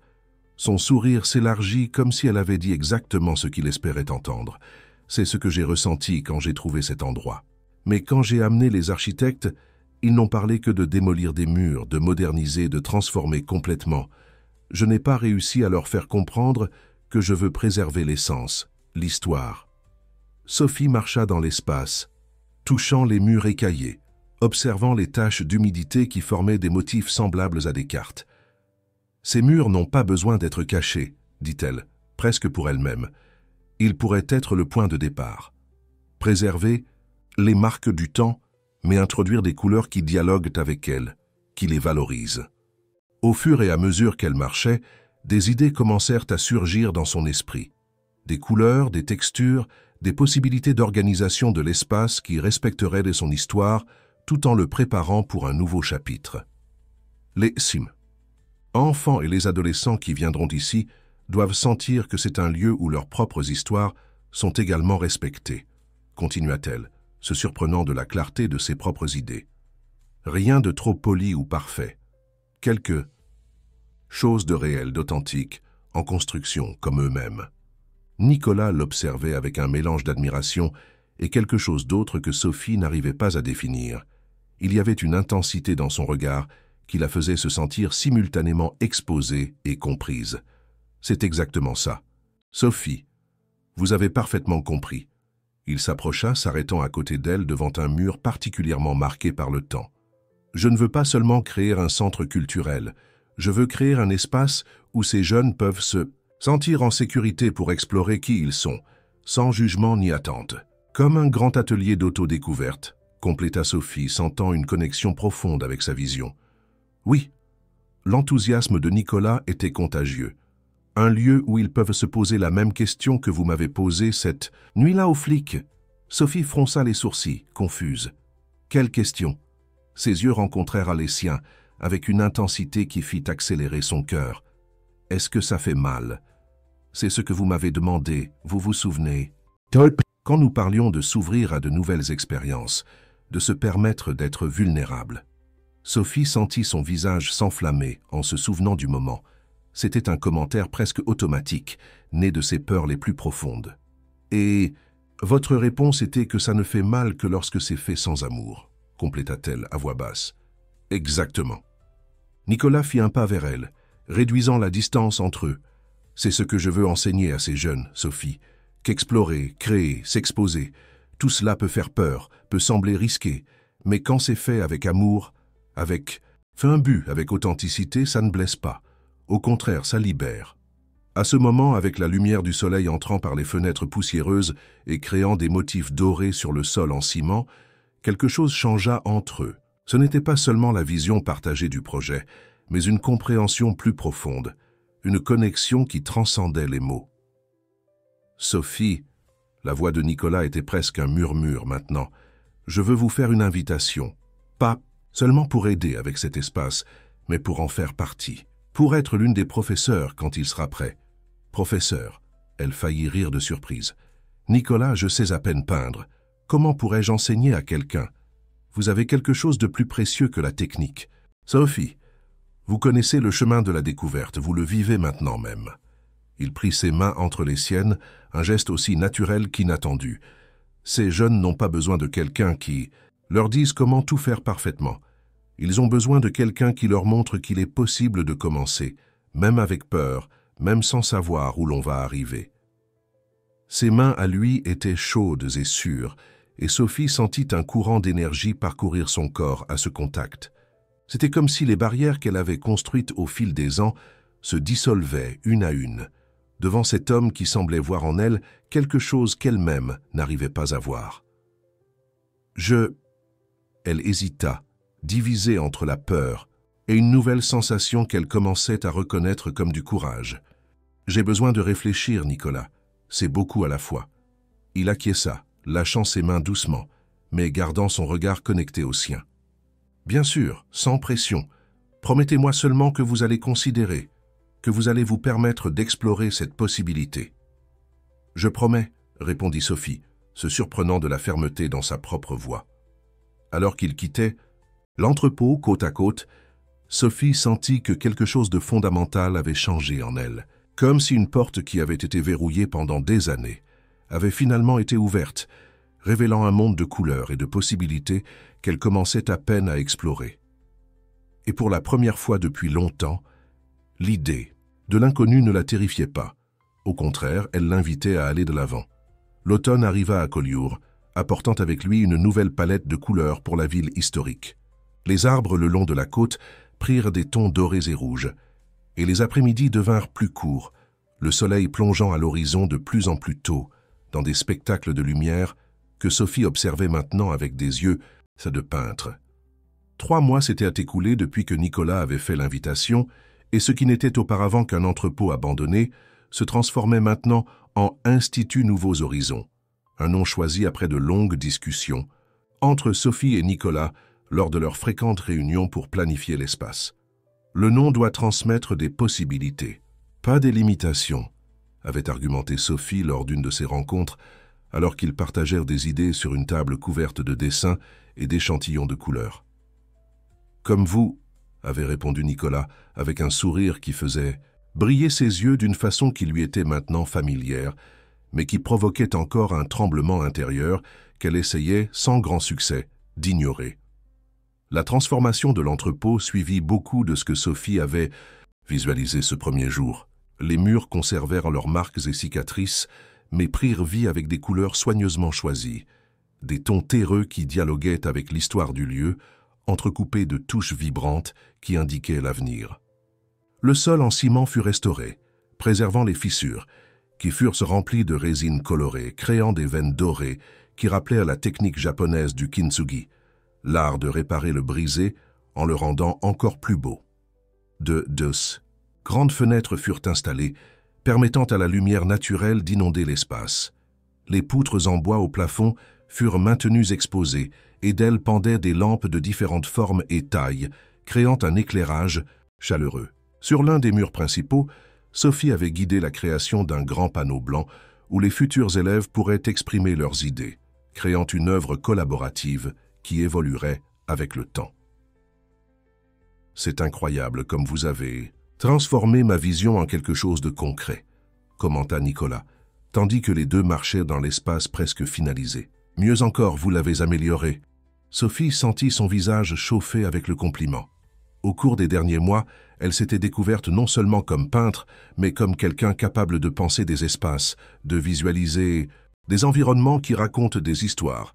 Son sourire s'élargit comme si elle avait dit exactement ce qu'il espérait entendre. C'est ce que j'ai ressenti quand j'ai trouvé cet endroit. Mais quand j'ai amené les architectes, ils n'ont parlé que de démolir des murs, de moderniser, de transformer complètement. Je n'ai pas réussi à leur faire comprendre que je veux préserver l'essence, l'histoire. Sophie marcha dans l'espace, touchant les murs écaillés, observant les taches d'humidité qui formaient des motifs semblables à des cartes. « Ces murs n'ont pas besoin d'être cachés, » dit-elle, presque pour elle-même. « Ils pourraient être le point de départ. Préserver les marques du temps, mais introduire des couleurs qui dialoguent avec elles, qui les valorisent. » Au fur et à mesure qu'elle marchait, des idées commencèrent à surgir dans son esprit. Des couleurs, des textures, des possibilités d'organisation de l'espace qui respecteraient de son histoire, tout en le préparant pour un nouveau chapitre. Les Sims. Enfants et les adolescents qui viendront ici doivent sentir que c'est un lieu où leurs propres histoires sont également respectées, continua-t-elle, se surprenant de la clarté de ses propres idées. Rien de trop poli ou parfait. Quelque chose de réel, d'authentique, en construction comme eux-mêmes. Nicolas l'observait avec un mélange d'admiration et quelque chose d'autre que Sophie n'arrivait pas à définir. Il y avait une intensité dans son regard qui la faisait se sentir simultanément exposée et comprise. C'est exactement ça. Sophie, vous avez parfaitement compris. Il s'approcha, s'arrêtant à côté d'elle devant un mur particulièrement marqué par le temps. Je ne veux pas seulement créer un centre culturel, je veux créer un espace où ces jeunes peuvent se sentir en sécurité pour explorer qui ils sont, sans jugement ni attente. Comme un grand atelier d'autodécouverte, compléta Sophie, sentant une connexion profonde avec sa vision. Oui, l'enthousiasme de Nicolas était contagieux. Un lieu où ils peuvent se poser la même question que vous m'avez posée cette nuit-là aux flics. Sophie fronça les sourcils, confuse. Quelle question? Ses yeux rencontrèrent les siens, avec une intensité qui fit accélérer son cœur. Est-ce que ça fait mal? C'est ce que vous m'avez demandé, vous vous souvenez? Quand nous parlions de s'ouvrir à de nouvelles expériences, de se permettre d'être vulnérable. Sophie sentit son visage s'enflammer en se souvenant du moment. C'était un commentaire presque automatique, né de ses peurs les plus profondes. Et votre réponse était que ça ne fait mal que lorsque c'est fait sans amour, compléta-t-elle à voix basse. Exactement. Nicolas fit un pas vers elle, réduisant la distance entre eux. C'est ce que je veux enseigner à ces jeunes, Sophie, qu'explorer, créer, s'exposer, tout cela peut faire peur, peut sembler risqué, mais quand c'est fait avec amour, avec fin but, avec authenticité, ça ne blesse pas. Au contraire, ça libère. À ce moment, avec la lumière du soleil entrant par les fenêtres poussiéreuses et créant des motifs dorés sur le sol en ciment, quelque chose changea entre eux. Ce n'était pas seulement la vision partagée du projet, mais une compréhension plus profonde, une connexion qui transcendait les mots. Sophie, la voix de Nicolas était presque un murmure maintenant. Je veux vous faire une invitation, pas seulement pour aider avec cet espace, mais pour en faire partie, pour être l'une des professeurs quand il sera prêt. Professeur, elle faillit rire de surprise. Nicolas, je sais à peine peindre. Comment pourrais-je enseigner à quelqu'un? Vous avez quelque chose de plus précieux que la technique. Sophie, Vous connaissez le chemin de la découverte, vous le vivez maintenant même. » Il prit ses mains entre les siennes, un geste aussi naturel qu'inattendu. Ces jeunes n'ont pas besoin de quelqu'un qui leur dise comment tout faire parfaitement. Ils ont besoin de quelqu'un qui leur montre qu'il est possible de commencer, même avec peur, même sans savoir où l'on va arriver. Ses mains à lui étaient chaudes et sûres, et Sophie sentit un courant d'énergie parcourir son corps à ce contact. C'était comme si les barrières qu'elle avait construites au fil des ans se dissolvaient une à une, devant cet homme qui semblait voir en elle quelque chose qu'elle-même n'arrivait pas à voir. Elle hésita, divisée entre la peur et une nouvelle sensation qu'elle commençait à reconnaître comme du courage. « J'ai besoin de réfléchir, Nicolas. C'est beaucoup à la fois. » Il acquiesça, lâchant ses mains doucement, mais gardant son regard connecté au sien. « Bien sûr, sans pression. Promettez-moi seulement que vous allez considérer, que vous allez vous permettre d'explorer cette possibilité. »« Je promets, » répondit Sophie, se surprenant de la fermeté dans sa propre voix. Alors qu'il quittait l'entrepôt côte à côte, Sophie sentit que quelque chose de fondamental avait changé en elle, comme si une porte qui avait été verrouillée pendant des années avait finalement été ouverte, révélant un monde de couleurs et de possibilités qu'elle commençait à peine à explorer. Et pour la première fois depuis longtemps, l'idée de l'inconnu ne la terrifiait pas. Au contraire, elle l'invitait à aller de l'avant. L'automne arriva à Collioure, apportant avec lui une nouvelle palette de couleurs pour la ville historique. Les arbres le long de la côte prirent des tons dorés et rouges, et les après-midi devinrent plus courts, le soleil plongeant à l'horizon de plus en plus tôt, dans des spectacles de lumière que Sophie observait maintenant avec des yeux de peintre. 3 mois s'étaient écoulés depuis que Nicolas avait fait l'invitation, et ce qui n'était auparavant qu'un entrepôt abandonné se transformait maintenant en Institut Nouveaux Horizons, un nom choisi après de longues discussions entre Sophie et Nicolas lors de leurs fréquentes réunions pour planifier l'espace. Le nom doit transmettre des possibilités, pas des limitations, avait argumenté Sophie lors d'une de ces rencontres, alors qu'ils partagèrent des idées sur une table couverte de dessins et d'échantillons de couleurs. « Comme vous, » avait répondu Nicolas, avec un sourire qui faisait briller ses yeux d'une façon qui lui était maintenant familière, mais qui provoquait encore un tremblement intérieur qu'elle essayait, sans grand succès, d'ignorer. La transformation de l'entrepôt suivit beaucoup de ce que Sophie avait visualisé ce premier jour. Les murs conservèrent leurs marques et cicatrices, mais prirent vie avec des couleurs soigneusement choisies, des tons terreux qui dialoguaient avec l'histoire du lieu, entrecoupés de touches vibrantes qui indiquaient l'avenir. Le sol en ciment fut restauré, préservant les fissures, qui furent remplies de résine colorée, créant des veines dorées qui rappelèrent la technique japonaise du kintsugi, l'art de réparer le brisé en le rendant encore plus beau. De grandes fenêtres furent installées, permettant à la lumière naturelle d'inonder l'espace. Les poutres en bois au plafond furent maintenues exposées, et d'elles pendaient des lampes de différentes formes et tailles, créant un éclairage chaleureux. Sur l'un des murs principaux, Sophie avait guidé la création d'un grand panneau blanc où les futurs élèves pourraient exprimer leurs idées, créant une œuvre collaborative qui évoluerait avec le temps. « C'est incroyable comme vous avez transformé ma vision en quelque chose de concret », commenta Nicolas, tandis que les deux marchaient dans l'espace presque finalisé. « Mieux encore, vous l'avez amélioré. » Sophie sentit son visage chauffer avec le compliment. Au cours des derniers mois, elle s'était découverte non seulement comme peintre, mais comme quelqu'un capable de penser des espaces, de visualiser des environnements qui racontent des histoires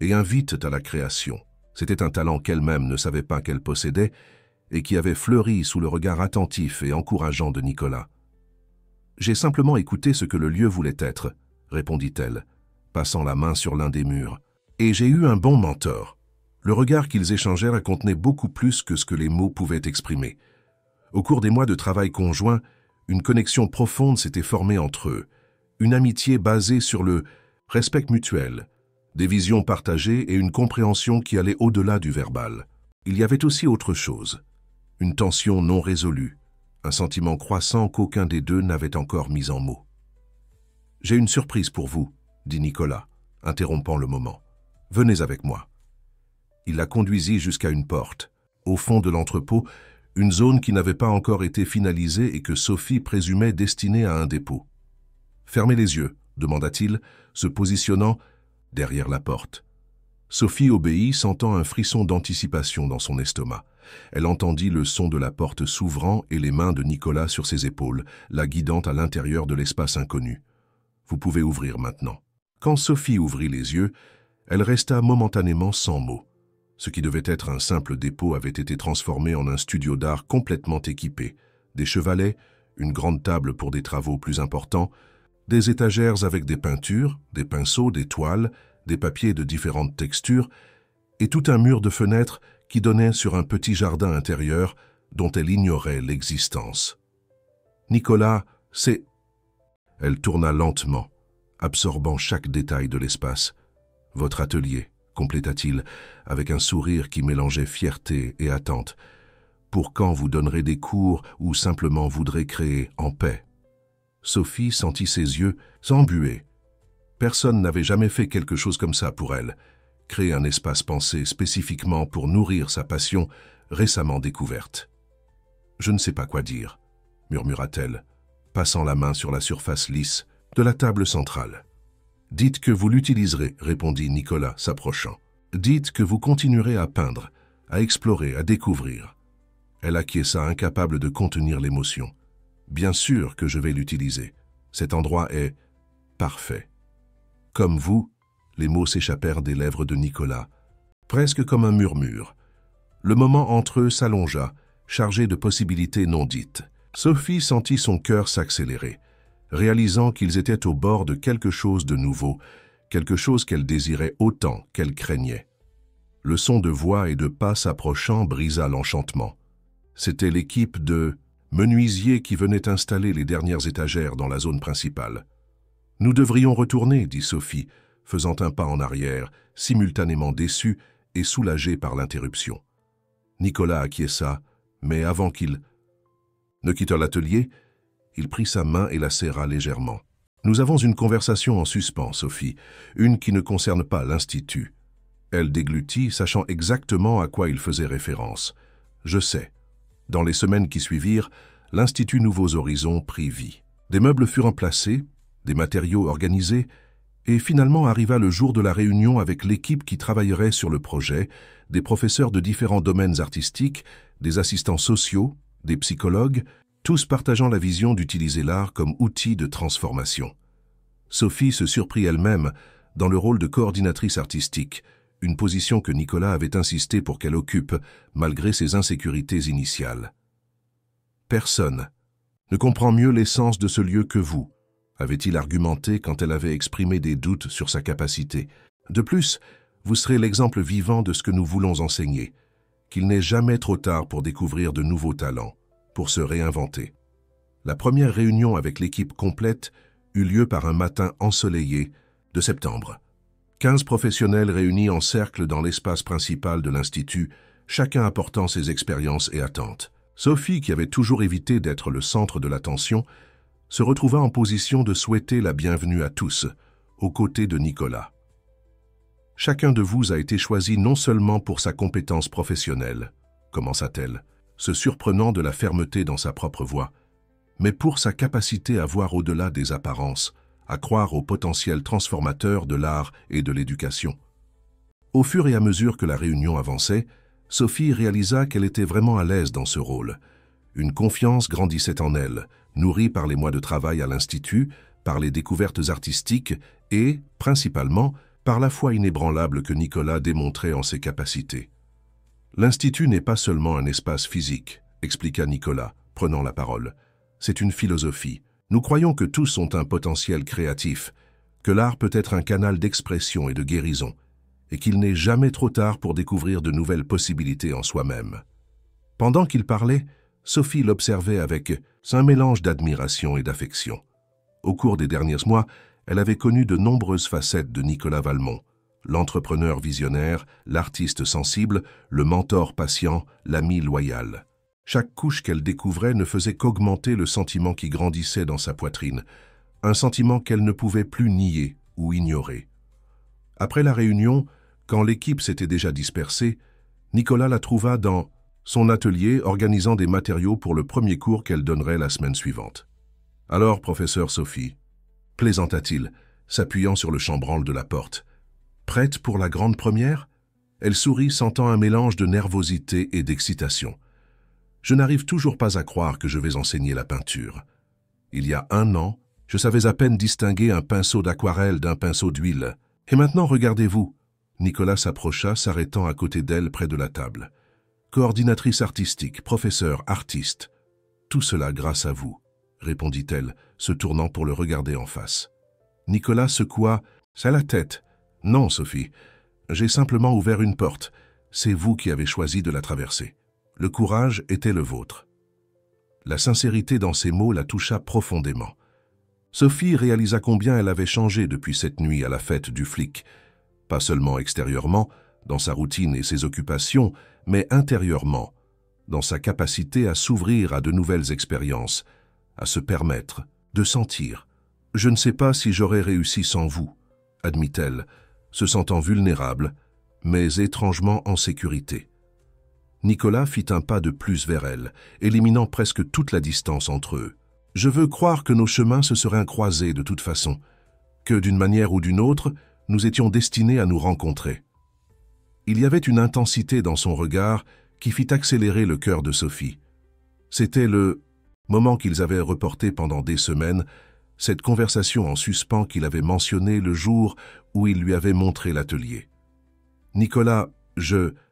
et invitent à la création. C'était un talent qu'elle-même ne savait pas qu'elle possédait et qui avait fleuri sous le regard attentif et encourageant de Nicolas. « J'ai simplement écouté ce que le lieu voulait être, » répondit-elle, passant la main sur l'un des murs. « Et j'ai eu un bon mentor. » Le regard qu'ils échangèrent contenait beaucoup plus que ce que les mots pouvaient exprimer. Au cours des mois de travail conjoint, une connexion profonde s'était formée entre eux, une amitié basée sur le respect mutuel, des visions partagées et une compréhension qui allait au-delà du verbal. Il y avait aussi autre chose, une tension non résolue, un sentiment croissant qu'aucun des deux n'avait encore mis en mots. « J'ai une surprise pour vous, » dit Nicolas, interrompant le moment. « Venez avec moi. » Il la conduisit jusqu'à une porte. Au fond de l'entrepôt, Une zone qui n'avait pas encore été finalisée et que Sophie présumait destinée à un dépôt. « Fermez les yeux », demanda-t-il, se positionnant derrière la porte. Sophie obéit, sentant un frisson d'anticipation dans son estomac. Elle entendit le son de la porte s'ouvrant et les mains de Nicolas sur ses épaules, la guidant à l'intérieur de l'espace inconnu. « Vous pouvez ouvrir maintenant. » Quand Sophie ouvrit les yeux, elle resta momentanément sans mots. Ce qui devait être un simple dépôt avait été transformé en un studio d'art complètement équipé. Des chevalets, une grande table pour des travaux plus importants, des étagères avec des peintures, des pinceaux, des toiles, des papiers de différentes textures, et tout un mur de fenêtres qui donnait sur un petit jardin intérieur dont elle ignorait l'existence. « Nicolas, c'est... » Elle tourna lentement, absorbant chaque détail de l'espace. « Votre atelier », compléta-t-il, avec un sourire qui mélangeait fierté et attente. « Pour quand vous donnerez des cours ou simplement voudrez créer en paix ?» Sophie sentit ses yeux s'embuer. Personne n'avait jamais fait quelque chose comme ça pour elle. Créer un espace pensé spécifiquement pour nourrir sa passion récemment découverte. « Je ne sais pas quoi dire », murmura-t-elle, passant la main sur la surface lisse de la table centrale. « Dites que vous l'utiliserez, » répondit Nicolas, s'approchant. « Dites que vous continuerez à peindre, à explorer, à découvrir. » Elle acquiesça, incapable de contenir l'émotion. « Bien sûr que je vais l'utiliser. Cet endroit est parfait. » Comme vous, les mots s'échappèrent des lèvres de Nicolas, presque comme un murmure. Le moment entre eux s'allongea, chargé de possibilités non dites. Sophie sentit son cœur s'accélérer, réalisant qu'ils étaient au bord de quelque chose de nouveau, quelque chose qu'elle désirait autant qu'elle craignait. Le son de voix et de pas s'approchant brisa l'enchantement. C'était l'équipe de menuisiers qui venait installer les dernières étagères dans la zone principale. « Nous devrions retourner, » dit Sophie, faisant un pas en arrière, simultanément déçue et soulagée par l'interruption. Nicolas acquiesça, mais avant qu'il ne quittât l'atelier, il prit sa main et la serra légèrement. « Nous avons une conversation en suspens, Sophie, une qui ne concerne pas l'Institut. » Elle déglutit, sachant exactement à quoi il faisait référence. « Je sais. » Dans les semaines qui suivirent, l'Institut Nouveaux Horizons prit vie. Des meubles furent placés, des matériaux organisés, et finalement arriva le jour de la réunion avec l'équipe qui travaillerait sur le projet, des professeurs de différents domaines artistiques, des assistants sociaux, des psychologues, tous partageant la vision d'utiliser l'art comme outil de transformation. Sophie se surprit elle-même dans le rôle de coordinatrice artistique, une position que Nicolas avait insisté pour qu'elle occupe, malgré ses insécurités initiales. « Personne ne comprend mieux l'essence de ce lieu que vous », avait-il argumenté quand elle avait exprimé des doutes sur sa capacité. « De plus, vous serez l'exemple vivant de ce que nous voulons enseigner, qu'il n'est jamais trop tard pour découvrir de nouveaux talents, pour se réinventer. » La première réunion avec l'équipe complète eut lieu par un matin ensoleillé de septembre. 15 professionnels réunis en cercle dans l'espace principal de l'Institut, chacun apportant ses expériences et attentes. Sophie, qui avait toujours évité d'être le centre de l'attention, se retrouva en position de souhaiter la bienvenue à tous, aux côtés de Nicolas. « Chacun de vous a été choisi non seulement pour sa compétence professionnelle, » commença-t-elle, se surprenant de la fermeté dans sa propre voix, mais pour sa capacité à voir au-delà des apparences, à croire au potentiel transformateur de l'art et de l'éducation. Au fur et à mesure que la réunion avançait, Sophie réalisa qu'elle était vraiment à l'aise dans ce rôle. Une confiance grandissait en elle, nourrie par les mois de travail à l'Institut, par les découvertes artistiques et, principalement, par la foi inébranlable que Nicolas démontrait en ses capacités. « L'Institut n'est pas seulement un espace physique », expliqua Nicolas, prenant la parole. « C'est une philosophie. Nous croyons que tous ont un potentiel créatif, que l'art peut être un canal d'expression et de guérison, et qu'il n'est jamais trop tard pour découvrir de nouvelles possibilités en soi-même. » Pendant qu'il parlait, Sophie l'observait avec un mélange d'admiration et d'affection. Au cours des derniers mois, elle avait connu de nombreuses facettes de Nicolas Valmont, l'entrepreneur visionnaire, l'artiste sensible, le mentor patient, l'ami loyal. Chaque couche qu'elle découvrait ne faisait qu'augmenter le sentiment qui grandissait dans sa poitrine, un sentiment qu'elle ne pouvait plus nier ou ignorer. Après la réunion, quand l'équipe s'était déjà dispersée, Nicolas la trouva dans son atelier organisant des matériaux pour le premier cours qu'elle donnerait la semaine suivante. « Alors, professeur Sophie » plaisanta-t-il, s'appuyant sur le chambranle de la porte. « Prête pour la grande première ?» Elle sourit, sentant un mélange de nervosité et d'excitation. « Je n'arrive toujours pas à croire que je vais enseigner la peinture. Il y a 1 an, je savais à peine distinguer un pinceau d'aquarelle d'un pinceau d'huile. Et maintenant, regardez-vous. » Nicolas s'approcha, s'arrêtant à côté d'elle près de la table. « Coordinatrice artistique, professeur, artiste. Tout cela grâce à vous, » répondit-elle, se tournant pour le regarder en face. Nicolas secoua la tête. « Non, Sophie, j'ai simplement ouvert une porte. C'est vous qui avez choisi de la traverser. Le courage était le vôtre. » La sincérité dans ces mots la toucha profondément. Sophie réalisa combien elle avait changé depuis cette nuit à la fête du flic. Pas seulement extérieurement, dans sa routine et ses occupations, mais intérieurement, dans sa capacité à s'ouvrir à de nouvelles expériences, à se permettre, de sentir. « Je ne sais pas si j'aurais réussi sans vous », admit-elle, se sentant vulnérable, mais étrangement en sécurité. Nicolas fit un pas de plus vers elle, éliminant presque toute la distance entre eux. « Je veux croire que nos chemins se seraient croisés de toute façon, que d'une manière ou d'une autre, nous étions destinés à nous rencontrer. » Il y avait une intensité dans son regard qui fit accélérer le cœur de Sophie. C'était le moment qu'ils avaient reporté pendant des semaines, cette conversation en suspens qu'il avait mentionnée le jour où il lui avait montré l'atelier. « Nicolas,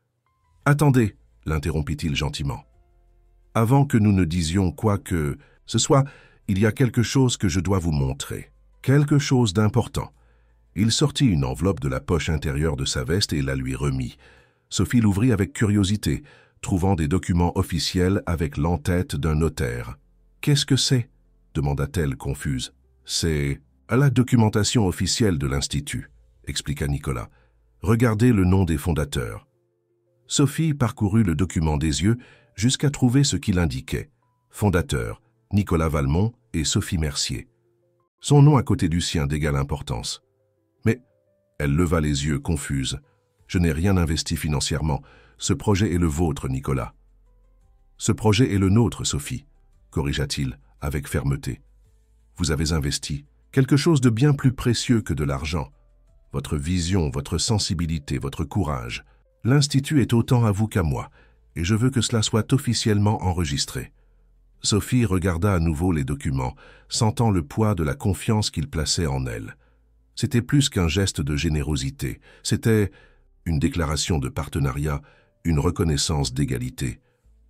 « Attendez !» l'interrompit-il gentiment. « Avant que nous ne disions quoi que ce soit, il y a quelque chose que je dois vous montrer. Quelque chose d'important. » Il sortit une enveloppe de la poche intérieure de sa veste et la lui remit. Sophie l'ouvrit avec curiosité, trouvant des documents officiels avec l'entête d'un notaire. « Qu'est-ce que c'est ?» demanda-t-elle confuse. « C'est à la documentation officielle de l'Institut, » expliqua Nicolas. « Regardez le nom des fondateurs. » Sophie parcourut le document des yeux jusqu'à trouver ce qu'il indiquait. Fondateurs, Nicolas Valmont et Sophie Mercier. Son nom à côté du sien d'égale importance. Mais elle leva les yeux confuse. « Je n'ai rien investi financièrement. Ce projet est le vôtre, Nicolas. »« Ce projet est le nôtre, Sophie, » corrigea-t-il avec fermeté. « Vous avez investi quelque chose de bien plus précieux que de l'argent. Votre vision, votre sensibilité, votre courage. L'Institut est autant à vous qu'à moi, et je veux que cela soit officiellement enregistré. » Sophie regarda à nouveau les documents, sentant le poids de la confiance qu'il plaçait en elle. C'était plus qu'un geste de générosité, c'était une déclaration de partenariat, une reconnaissance d'égalité.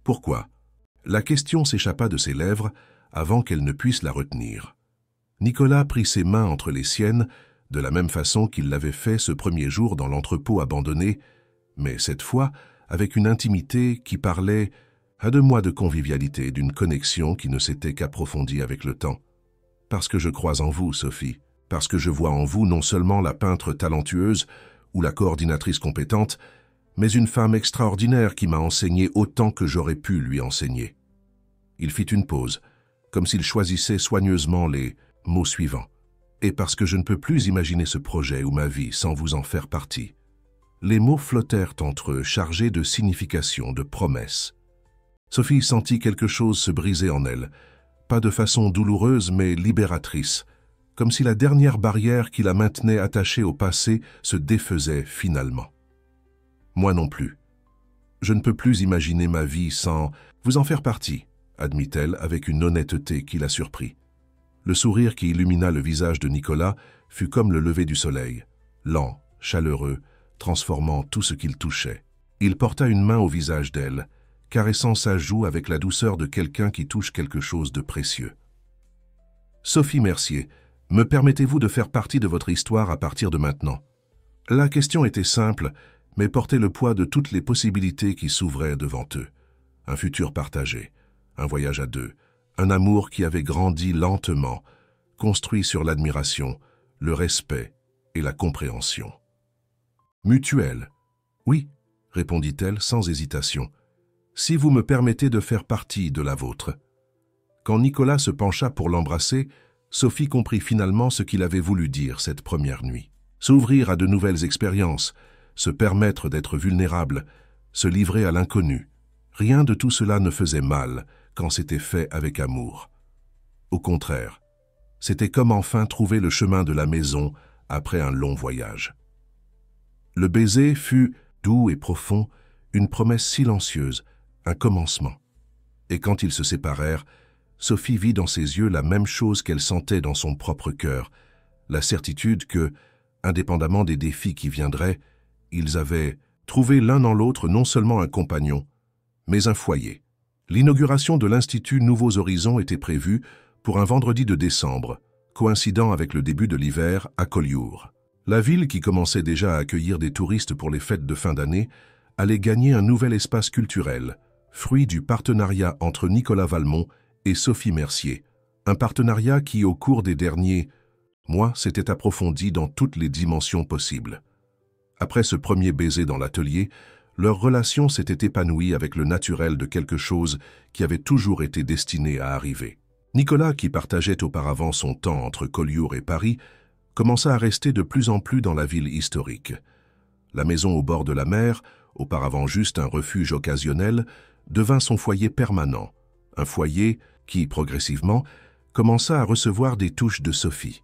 Pourquoi? La question s'échappa de ses lèvres avant qu'elle ne puisse la retenir. Nicolas prit ses mains entre les siennes, de la même façon qu'il l'avait fait ce premier jour dans l'entrepôt abandonné, mais cette fois avec une intimité qui parlait à 2 mois de convivialité, d'une connexion qui ne s'était qu'approfondie avec le temps. « Parce que je crois en vous, Sophie. Parce que je vois en vous non seulement la peintre talentueuse ou la coordinatrice compétente, mais une femme extraordinaire qui m'a enseigné autant que j'aurais pu lui enseigner. » Il fit une pause, comme s'il choisissait soigneusement les mots suivants. « Et parce que je ne peux plus imaginer ce projet ou ma vie sans vous en faire partie. » Les mots flottèrent entre eux, chargés de signification, de promesses. Sophie sentit quelque chose se briser en elle, pas de façon douloureuse mais libératrice, comme si la dernière barrière qui la maintenait attachée au passé se défaisait finalement. « Moi non plus. Je ne peux plus imaginer ma vie sans vous en faire partie, » admit-elle avec une honnêteté qui la surprit. Le sourire qui illumina le visage de Nicolas fut comme le lever du soleil, lent, chaleureux, transformant tout ce qu'il touchait. Il porta une main au visage d'elle, caressant sa joue avec la douceur de quelqu'un qui touche quelque chose de précieux. « Sophie Mercier, me permettez-vous de faire partie de votre histoire à partir de maintenant ?» La question était simple, mais portait le poids de toutes les possibilités qui s'ouvraient devant eux. Un futur partagé, un voyage à 2, un amour qui avait grandi lentement, construit sur l'admiration, le respect et la compréhension. « Mutuelle. Oui, » répondit-elle sans hésitation. « Si vous me permettez de faire partie de la vôtre. » Quand Nicolas se pencha pour l'embrasser, Sophie comprit finalement ce qu'il avait voulu dire cette première nuit. S'ouvrir à de nouvelles expériences, se permettre d'être vulnérable, se livrer à l'inconnu, Rien de tout cela ne faisait mal quand c'était fait avec amour. Au contraire, c'était comme enfin trouver le chemin de la maison après un long voyage. Le baiser fut, doux et profond, une promesse silencieuse, un commencement. Et quand ils se séparèrent, Sophie vit dans ses yeux la même chose qu'elle sentait dans son propre cœur, la certitude que, indépendamment des défis qui viendraient, ils avaient trouvé l'un en l'autre non seulement un compagnon, mais un foyer. L'inauguration de l'Institut Nouveaux Horizons était prévue pour un vendredi de décembre, coïncidant avec le début de l'hiver à Collioure. La ville, qui commençait déjà à accueillir des touristes pour les fêtes de fin d'année, allait gagner un nouvel espace culturel, fruit du partenariat entre Nicolas Valmont et Sophie Mercier, un partenariat qui, au cours des derniers mois, s'était approfondi dans toutes les dimensions possibles. Après ce premier baiser dans l'atelier, leur relation s'était épanouie avec le naturel de quelque chose qui avait toujours été destiné à arriver. Nicolas, qui partageait auparavant son temps entre Collioure et Paris, commença à rester de plus en plus dans la ville historique. La maison au bord de la mer, auparavant juste un refuge occasionnel, devint son foyer permanent, un foyer qui, progressivement, commença à recevoir des touches de Sophie.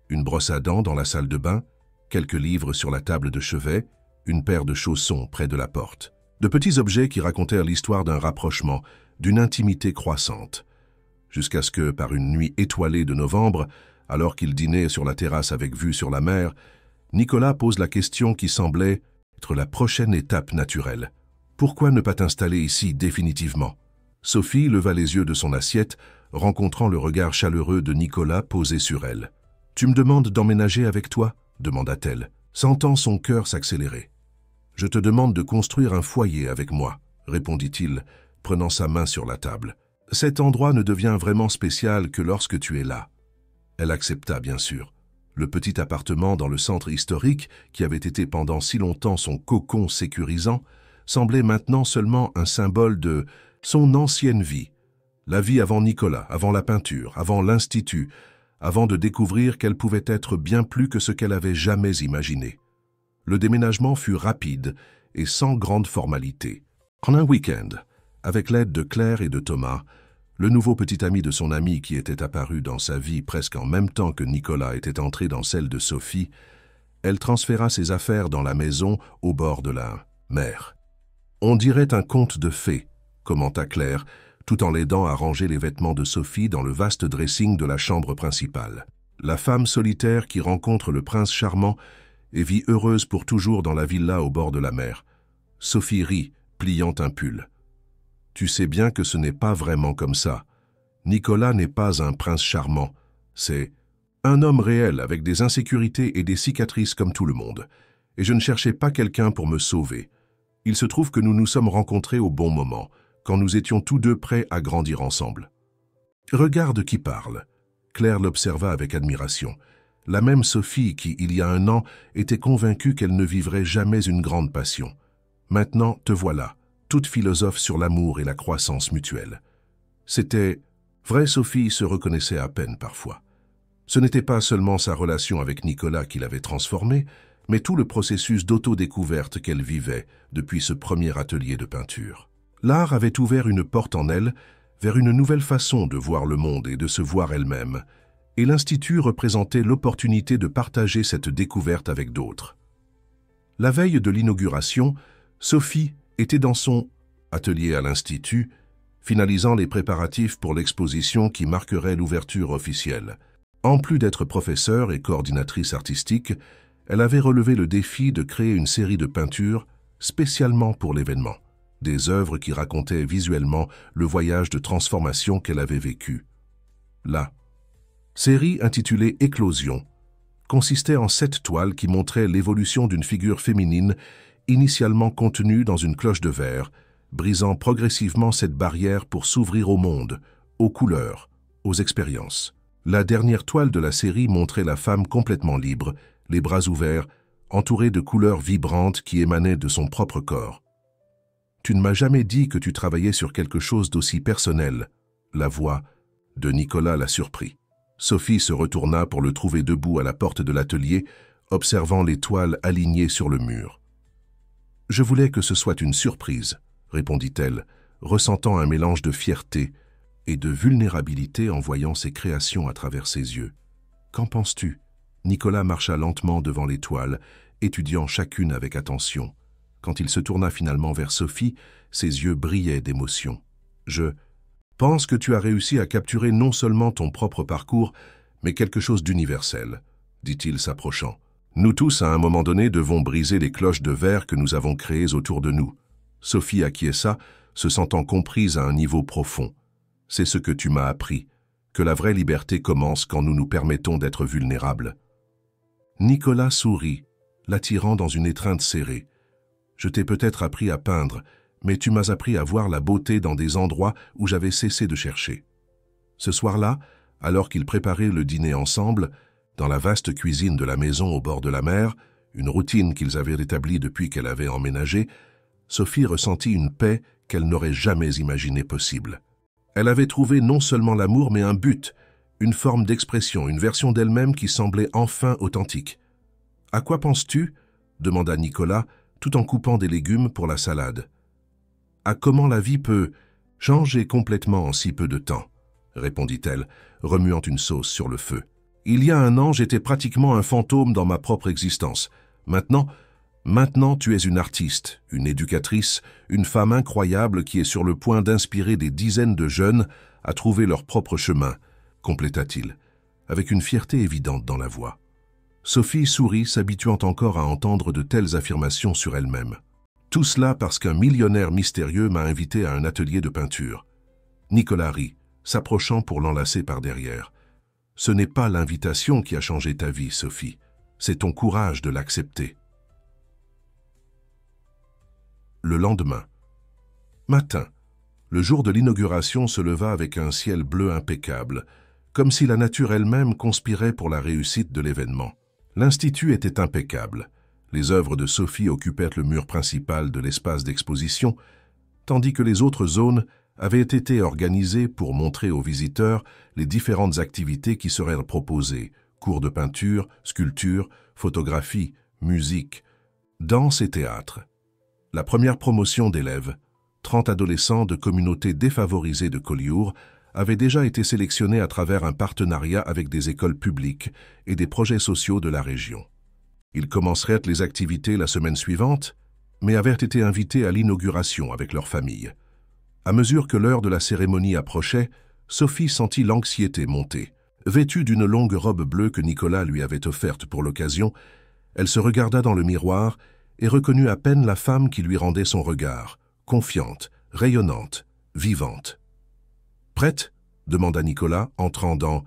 Une brosse à dents dans la salle de bain, quelques livres sur la table de chevet, une paire de chaussons près de la porte. De petits objets qui racontèrent l'histoire d'un rapprochement, d'une intimité croissante. Jusqu'à ce que, par une nuit étoilée de novembre, alors qu'il dînait sur la terrasse avec vue sur la mer, Nicolas pose la question qui semblait être la prochaine étape naturelle. Pourquoi ne pas t'installer ici définitivement? Sophie leva les yeux de son assiette, rencontrant le regard chaleureux de Nicolas posé sur elle. « Tu me demandes d'emménager avec toi ?» demanda-t-elle, sentant son cœur s'accélérer. « Je te demande de construire un foyer avec moi », répondit-il, prenant sa main sur la table. « Cet endroit ne devient vraiment spécial que lorsque tu es là. » Elle accepta, bien sûr. Le petit appartement dans le centre historique, qui avait été pendant si longtemps son cocon sécurisant, semblait maintenant seulement un symbole de son ancienne vie. La vie avant Nicolas, avant la peinture, avant l'Institut, avant de découvrir qu'elle pouvait être bien plus que ce qu'elle avait jamais imaginé. Le déménagement fut rapide et sans grande formalité. En un week-end, avec l'aide de Claire et de Thomas, le nouveau petit ami de son ami qui était apparu dans sa vie presque en même temps que Nicolas était entré dans celle de Sophie, elle transféra ses affaires dans la maison au bord de la mer. « On dirait un conte de fées », commenta Claire, tout en l'aidant à ranger les vêtements de Sophie dans le vaste dressing de la chambre principale. La femme solitaire qui rencontre le prince charmant et vit heureuse pour toujours dans la villa au bord de la mer. Sophie rit, pliant un pull. « Tu sais bien que ce n'est pas vraiment comme ça. Nicolas n'est pas un prince charmant. C'est un homme réel avec des insécurités et des cicatrices comme tout le monde. Et je ne cherchais pas quelqu'un pour me sauver. Il se trouve que nous nous sommes rencontrés au bon moment, quand nous étions tous deux prêts à grandir ensemble. » « Regarde qui parle. » Claire l'observa avec admiration. La même Sophie qui, il y a un an, était convaincue qu'elle ne vivrait jamais une grande passion. Maintenant, te voilà, toute philosophe sur l'amour et la croissance mutuelle. C'était vrai, Sophie se reconnaissait à peine parfois. Ce n'était pas seulement sa relation avec Nicolas qui l'avait transformée, mais tout le processus d'autodécouverte qu'elle vivait depuis ce premier atelier de peinture. L'art avait ouvert une porte en elle vers une nouvelle façon de voir le monde et de se voir elle-même, et l'Institut représentait l'opportunité de partager cette découverte avec d'autres. La veille de l'inauguration, Sophie était dans son atelier à l'Institut, finalisant les préparatifs pour l'exposition qui marquerait l'ouverture officielle. En plus d'être professeure et coordinatrice artistique, elle avait relevé le défi de créer une série de peintures spécialement pour l'événement, des œuvres qui racontaient visuellement le voyage de transformation qu'elle avait vécu. La série intitulée « Éclosion » consistait en 7 toiles qui montraient l'évolution d'une figure féminine initialement contenue dans une cloche de verre, brisant progressivement cette barrière pour s'ouvrir au monde, aux couleurs, aux expériences. La dernière toile de la série montrait la femme complètement libre, les bras ouverts, entourée de couleurs vibrantes qui émanaient de son propre corps. « Tu ne m'as jamais dit que tu travaillais sur quelque chose d'aussi personnel. » La voix de Nicolas la surprit. Sophie se retourna pour le trouver debout à la porte de l'atelier, observant les toiles alignées sur le mur. « Je voulais que ce soit une surprise, » répondit-elle, ressentant un mélange de fierté et de vulnérabilité en voyant ses créations à travers ses yeux. « Qu'en penses-tu » Nicolas marcha lentement devant les toiles, étudiant chacune avec attention. Quand il se tourna finalement vers Sophie, ses yeux brillaient d'émotion. « Je pense que tu as réussi à capturer non seulement ton propre parcours, mais quelque chose d'universel, » dit-il s'approchant. « Nous tous, à un moment donné, devons briser les cloches de verre que nous avons créées autour de nous. » Sophie acquiesça, se sentant comprise à un niveau profond. « C'est ce que tu m'as appris, que la vraie liberté commence quand nous nous permettons d'être vulnérables. » Nicolas sourit, l'attirant dans une étreinte serrée. « Je t'ai peut-être appris à peindre, mais tu m'as appris à voir la beauté dans des endroits où j'avais cessé de chercher. » Ce soir-là, alors qu'ils préparaient le dîner ensemble, dans la vaste cuisine de la maison au bord de la mer, une routine qu'ils avaient établie depuis qu'elle avait emménagé, Sophie ressentit une paix qu'elle n'aurait jamais imaginée possible. Elle avait trouvé non seulement l'amour, mais un but, une forme d'expression, une version d'elle-même qui semblait enfin authentique. « À quoi penses-tu » demanda Nicolas, tout en coupant des légumes pour la salade. « À comment la vie peut changer complètement en si peu de temps » répondit-elle, remuant une sauce sur le feu. « Il y a un an, j'étais pratiquement un fantôme dans ma propre existence. Maintenant, tu es une artiste, une éducatrice, une femme incroyable qui est sur le point d'inspirer des dizaines de jeunes à trouver leur propre chemin, » compléta-t-il, avec une fierté évidente dans la voix. Sophie sourit, s'habituant encore à entendre de telles affirmations sur elle-même. Tout cela parce qu'un millionnaire mystérieux m'a invité à un atelier de peinture. Nicolas rit, s'approchant pour l'enlacer par derrière. « Ce n'est pas l'invitation qui a changé ta vie, Sophie. C'est ton courage de l'accepter. » Le lendemain. Matin. Le jour de l'inauguration se leva avec un ciel bleu impeccable, comme si la nature elle-même conspirait pour la réussite de l'événement. L'institut était impeccable. Les œuvres de Sophie occupaient le mur principal de l'espace d'exposition, tandis que les autres zones avaient été organisées pour montrer aux visiteurs les différentes activités qui seraient proposées, cours de peinture, sculpture, photographie, musique, danse et théâtre. La première promotion d'élèves, 30 adolescents de communautés défavorisées de Collioure, avait déjà été sélectionnés à travers un partenariat avec des écoles publiques et des projets sociaux de la région. Ils commenceraient les activités la semaine suivante, mais avaient été invités à l'inauguration avec leur famille. À mesure que l'heure de la cérémonie approchait, Sophie sentit l'anxiété monter. Vêtue d'une longue robe bleue que Nicolas lui avait offerte pour l'occasion, elle se regarda dans le miroir et reconnut à peine la femme qui lui rendait son regard, confiante, rayonnante, vivante. « Prête ?» demanda Nicolas, entrant dans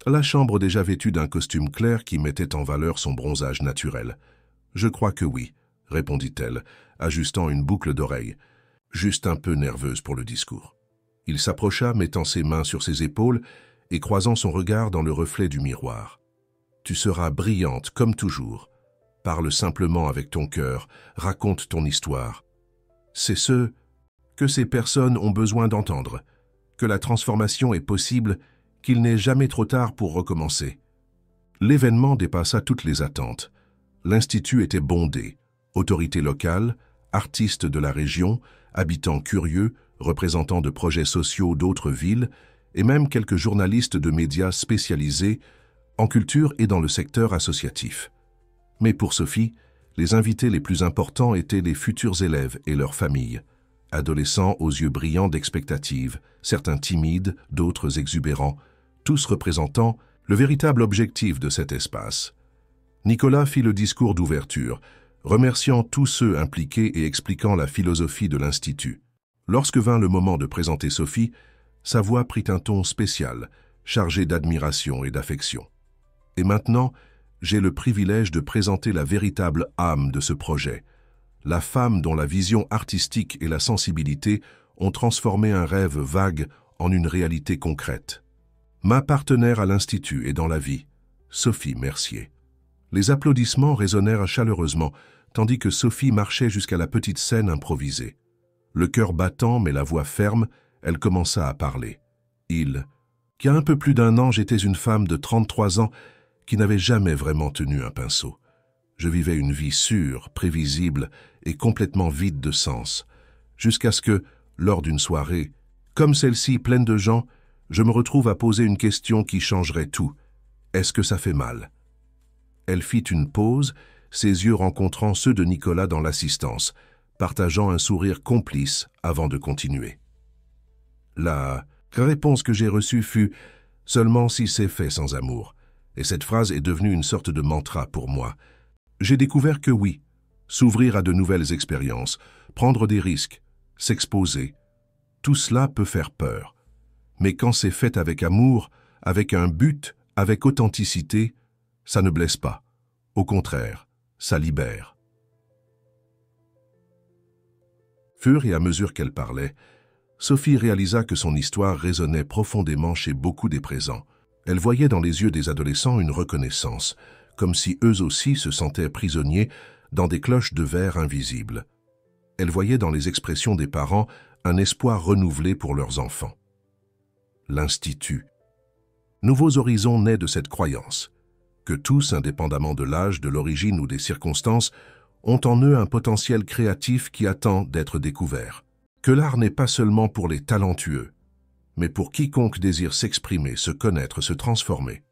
la chambre déjà vêtue d'un costume clair qui mettait en valeur son bronzage naturel. « Je crois que oui, » répondit-elle, ajustant une boucle d'oreille, juste un peu nerveuse pour le discours. Il s'approcha, mettant ses mains sur ses épaules et croisant son regard dans le reflet du miroir. « Tu seras brillante comme toujours. Parle simplement avec ton cœur, raconte ton histoire. C'est ce que ces personnes ont besoin d'entendre, que la transformation est possible, qu'il n'est jamais trop tard pour recommencer. » L'événement dépassa toutes les attentes. L'Institut était bondé, autorités locales, artistes de la région, habitants curieux, représentants de projets sociaux d'autres villes, et même quelques journalistes de médias spécialisés en culture et dans le secteur associatif. Mais pour Sophie, les invités les plus importants étaient les futurs élèves et leurs familles, adolescents aux yeux brillants d'expectative, certains timides, d'autres exubérants, tous représentant le véritable objectif de cet espace. Nicolas fit le discours d'ouverture, remerciant tous ceux impliqués et expliquant la philosophie de l'Institut. Lorsque vint le moment de présenter Sophie, sa voix prit un ton spécial, chargé d'admiration et d'affection. « Et maintenant, j'ai le privilège de présenter la véritable âme de ce projet, la femme dont la vision artistique et la sensibilité ont transformé un rêve vague en une réalité concrète. Ma partenaire à l'Institut et dans la vie, Sophie Mercier. » Les applaudissements résonnèrent chaleureusement, tandis que Sophie marchait jusqu'à la petite scène improvisée. Le cœur battant mais la voix ferme, elle commença à parler. « Qu'il y a un peu plus d'un an, j'étais une femme de 33 ans qui n'avait jamais vraiment tenu un pinceau. Je vivais une vie sûre, prévisible et complètement vide de sens, jusqu'à ce que, lors d'une soirée, comme celle-ci pleine de gens, je me retrouve à poser une question qui changerait tout. Est-ce que ça fait mal? Elle fit une pause, ses yeux rencontrant ceux de Nicolas dans l'assistance, partageant un sourire complice avant de continuer. La réponse que j'ai reçue fut « Seulement si c'est fait sans amour ». Et cette phrase est devenue une sorte de mantra pour moi. J'ai découvert que oui, s'ouvrir à de nouvelles expériences, prendre des risques, s'exposer, tout cela peut faire peur. Mais quand c'est fait avec amour, avec un but, avec authenticité, ça ne blesse pas. Au contraire, ça libère. Fur et à mesure qu'elle parlait, Sophie réalisa que son histoire résonnait profondément chez beaucoup des présents. Elle voyait dans les yeux des adolescents une reconnaissance, comme si eux aussi se sentaient prisonniers dans des cloches de verre invisibles. Elle voyait dans les expressions des parents un espoir renouvelé pour leurs enfants. L'Institut. Nouveaux horizons naît de cette croyance, que tous, indépendamment de l'âge, de l'origine ou des circonstances, ont en eux un potentiel créatif qui attend d'être découvert. Que l'art n'est pas seulement pour les talentueux, mais pour quiconque désire s'exprimer, se connaître, se transformer.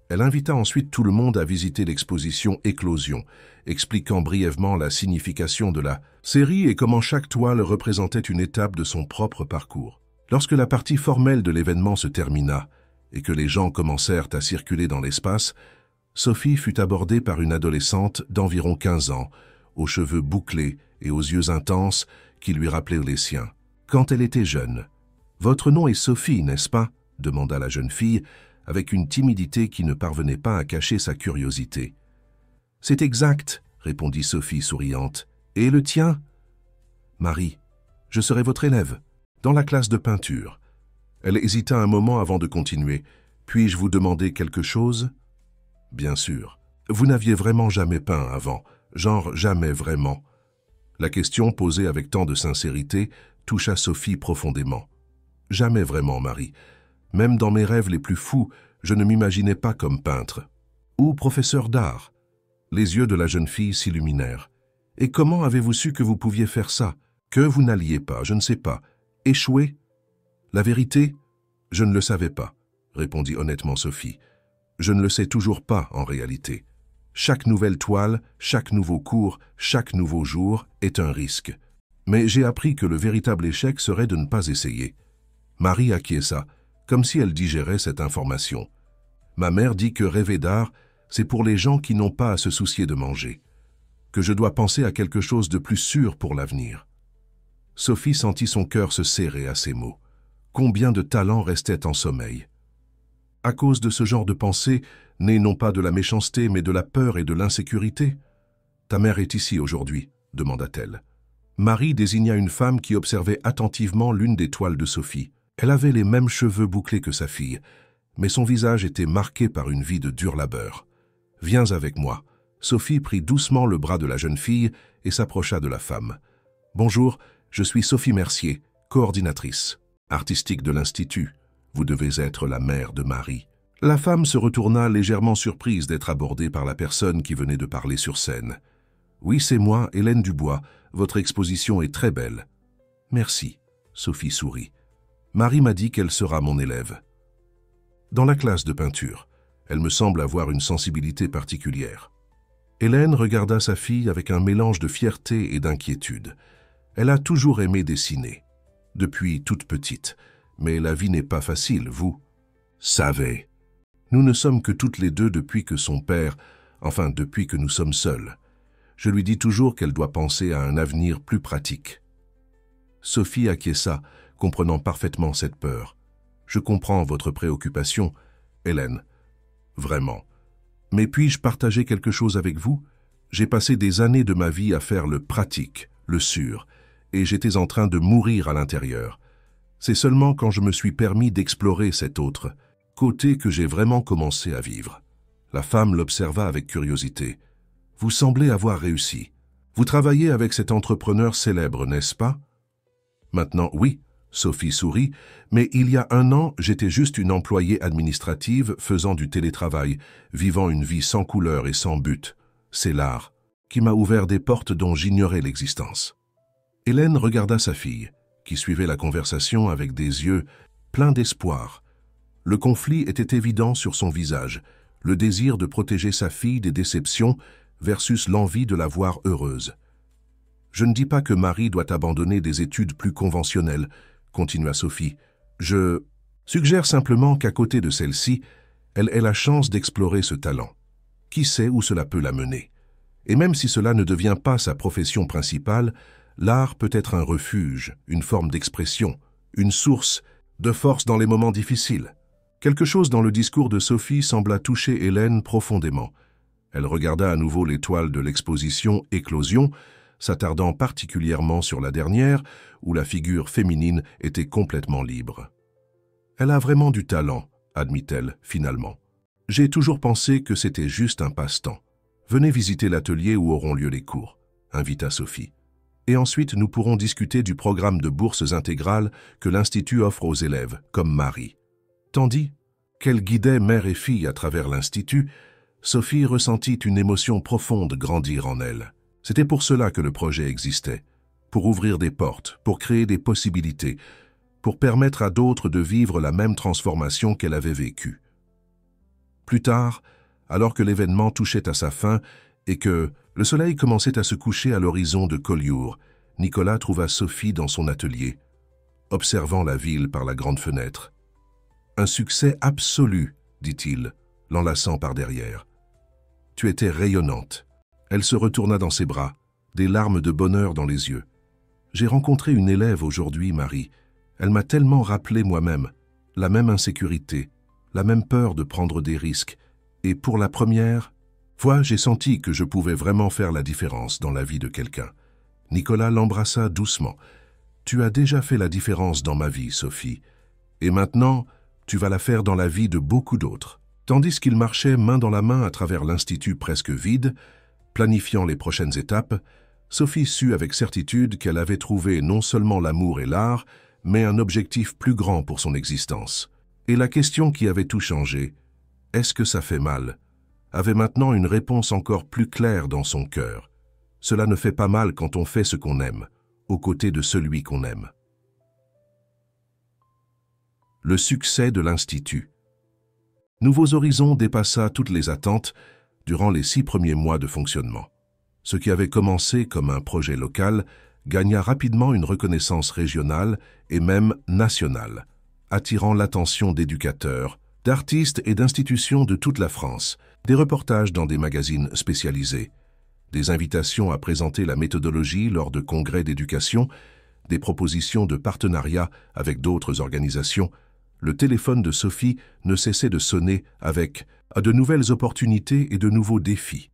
Elle invita ensuite tout le monde à visiter l'exposition Éclosion, expliquant brièvement la signification de la série et comment chaque toile représentait une étape de son propre parcours. Lorsque la partie formelle de l'événement se termina et que les gens commencèrent à circuler dans l'espace, Sophie fut abordée par une adolescente d'environ 15 ans, aux cheveux bouclés et aux yeux intenses qui lui rappelaient les siens. Quand elle était jeune, « Votre nom est Sophie, n'est-ce pas ?» demanda la jeune fille, avec une timidité qui ne parvenait pas à cacher sa curiosité. « C'est exact, » répondit Sophie souriante. « Et le tien ?»« Marie, je serai votre élève, dans la classe de peinture. » Elle hésita un moment avant de continuer. « Puis-je vous demander quelque chose ?»« Bien sûr. Vous n'aviez vraiment jamais peint avant, genre jamais vraiment. » La question posée avec tant de sincérité toucha Sophie profondément. « Jamais vraiment, Marie. Même dans mes rêves les plus fous, je ne m'imaginais pas comme peintre. Ou professeur d'art. » Les yeux de la jeune fille s'illuminèrent. « Et comment avez-vous su que vous pouviez faire ça? Que vous n'alliez pas, je ne sais pas. Échouer? » « La vérité? Je ne le savais pas, » répondit honnêtement Sophie. « Je ne le sais toujours pas en réalité. Chaque nouvelle toile, chaque nouveau cours, chaque nouveau jour est un risque. Mais j'ai appris que le véritable échec serait de ne pas essayer. » Marie acquiesça, comme si elle digérait cette information. Ma mère dit que rêver d'art, c'est pour les gens qui n'ont pas à se soucier de manger, que je dois penser à quelque chose de plus sûr pour l'avenir. Sophie sentit son cœur se serrer à ces mots. Combien de talents restaient en sommeil? À cause de ce genre de pensée, née non pas de la méchanceté, mais de la peur et de l'insécurité. « Ta mère est ici aujourd'hui ?» demanda-t-elle. Marie désigna une femme qui observait attentivement l'une des toiles de Sophie. Elle avait les mêmes cheveux bouclés que sa fille, mais son visage était marqué par une vie de dur labeur. « Viens avec moi. » Sophie prit doucement le bras de la jeune fille et s'approcha de la femme. « Bonjour, je suis Sophie Mercier, coordinatrice artistique de l'Institut. Vous devez être la mère de Marie. » La femme se retourna légèrement surprise d'être abordée par la personne qui venait de parler sur scène. « Oui, c'est moi, Hélène Dubois. Votre exposition est très belle. »« Merci. » Sophie sourit. « Marie m'a dit qu'elle sera mon élève. » Dans la classe de peinture, elle me semble avoir une sensibilité particulière. Hélène regarda sa fille avec un mélange de fierté et d'inquiétude. Elle a toujours aimé dessiner, depuis toute petite, mais la vie n'est pas facile, vous savez. Nous ne sommes que toutes les deux depuis que son père, enfin depuis que nous sommes seuls. Je lui dis toujours qu'elle doit penser à un avenir plus pratique. Sophie acquiesça, comprenant parfaitement cette peur. Je comprends votre préoccupation, Hélène. Vraiment. Mais puis-je partager quelque chose avec vous? J'ai passé des années de ma vie à faire le pratique, le sûr, et j'étais en train de mourir à l'intérieur. C'est seulement quand je me suis permis d'explorer cet autre côté que j'ai vraiment commencé à vivre. La femme l'observa avec curiosité. Vous semblez avoir réussi. Vous travaillez avec cet entrepreneur célèbre, n'est-ce pas? Maintenant, oui, Sophie sourit, mais il y a 1 an, j'étais juste une employée administrative faisant du télétravail, vivant une vie sans couleur et sans but. C'est l'art qui m'a ouvert des portes dont j'ignorais l'existence. Hélène regarda sa fille, qui suivait la conversation avec des yeux pleins d'espoir. Le conflit était évident sur son visage, le désir de protéger sa fille des déceptions versus l'envie de la voir heureuse. « Je ne dis pas que Marie doit abandonner des études plus conventionnelles, » continua Sophie. « Je suggère simplement qu'à côté de celle-ci, elle ait la chance d'explorer ce talent. Qui sait où cela peut la mener? Et même si cela ne devient pas sa profession principale, l'art peut être un refuge, une forme d'expression, une source de force dans les moments difficiles. » Quelque chose dans le discours de Sophie sembla toucher Hélène profondément. Elle regarda à nouveau les toiles de l'exposition Éclosion, s'attardant particulièrement sur la dernière, où la figure féminine était complètement libre. « Elle a vraiment du talent, » admit-elle finalement. « J'ai toujours pensé que c'était juste un passe-temps. Venez visiter l'atelier où auront lieu les cours, » invita Sophie. « Et ensuite, nous pourrons discuter du programme de bourses intégrales que l'Institut offre aux élèves, comme Marie. » Tandis qu'elle guidait mère et fille à travers l'Institut, Sophie ressentit une émotion profonde grandir en elle. C'était pour cela que le projet existait, pour ouvrir des portes, pour créer des possibilités, pour permettre à d'autres de vivre la même transformation qu'elle avait vécue. Plus tard, alors que l'événement touchait à sa fin et que le soleil commençait à se coucher à l'horizon de Collioure, Nicolas trouva Sophie dans son atelier, observant la ville par la grande fenêtre. « Un succès absolu, dit-il, l'enlaçant par derrière. Tu étais rayonnante. » Elle se retourna dans ses bras, des larmes de bonheur dans les yeux. « J'ai rencontré une élève aujourd'hui, Marie. Elle m'a tellement rappelé moi-même, la même insécurité, la même peur de prendre des risques. Et pour la première fois, j'ai senti que je pouvais vraiment faire la différence dans la vie de quelqu'un. » Nicolas l'embrassa doucement. « Tu as déjà fait la différence dans ma vie, Sophie. Et maintenant, tu vas la faire dans la vie de beaucoup d'autres. » Tandis qu'il marchait main dans la main à travers l'institut presque vide, planifiant les prochaines étapes, Sophie sut avec certitude qu'elle avait trouvé non seulement l'amour et l'art, mais un objectif plus grand pour son existence. Et la question qui avait tout changé, « Est-ce que ça fait mal ?», avait maintenant une réponse encore plus claire dans son cœur. Cela ne fait pas mal quand on fait ce qu'on aime, aux côtés de celui qu'on aime. Le succès de l'Institut. Nouveaux Horizons dépassa toutes les attentes durant les 6 premiers mois de fonctionnement. Ce qui avait commencé comme un projet local gagna rapidement une reconnaissance régionale et même nationale, attirant l'attention d'éducateurs, d'artistes et d'institutions de toute la France, des reportages dans des magazines spécialisés, des invitations à présenter la méthodologie lors de congrès d'éducation, des propositions de partenariat avec d'autres organisations. Le téléphone de Sophie ne cessait de sonner avec de nouvelles opportunités et de nouveaux défis.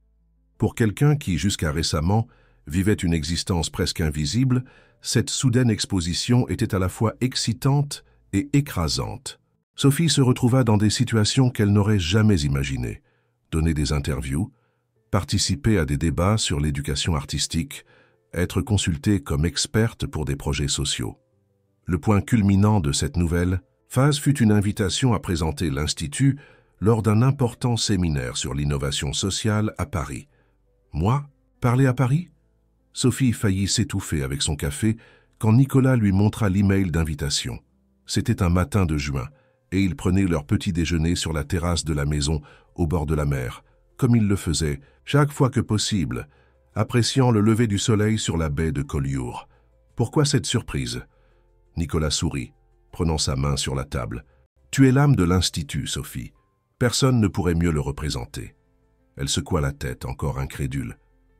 Pour quelqu'un qui, jusqu'à récemment, vivait une existence presque invisible, cette soudaine exposition était à la fois excitante et écrasante. Sophie se retrouva dans des situations qu'elle n'aurait jamais imaginées. Donner des interviews, participer à des débats sur l'éducation artistique, être consultée comme experte pour des projets sociaux. Le point culminant de cette nouvelle phase fut une invitation à présenter l'Institut lors d'un important séminaire sur l'innovation sociale à Paris. Moi, parler à Paris? Sophie faillit s'étouffer avec son café quand Nicolas lui montra l'email d'invitation. C'était un matin de juin, et ils prenaient leur petit déjeuner sur la terrasse de la maison au bord de la mer, comme ils le faisaient chaque fois que possible, appréciant le lever du soleil sur la baie de Collioure. Pourquoi cette surprise? Nicolas sourit, prenant sa main sur la table. « Tu es l'âme de l'Institut, Sophie. Personne ne pourrait mieux le représenter. » Elle secoua la tête, encore incrédule.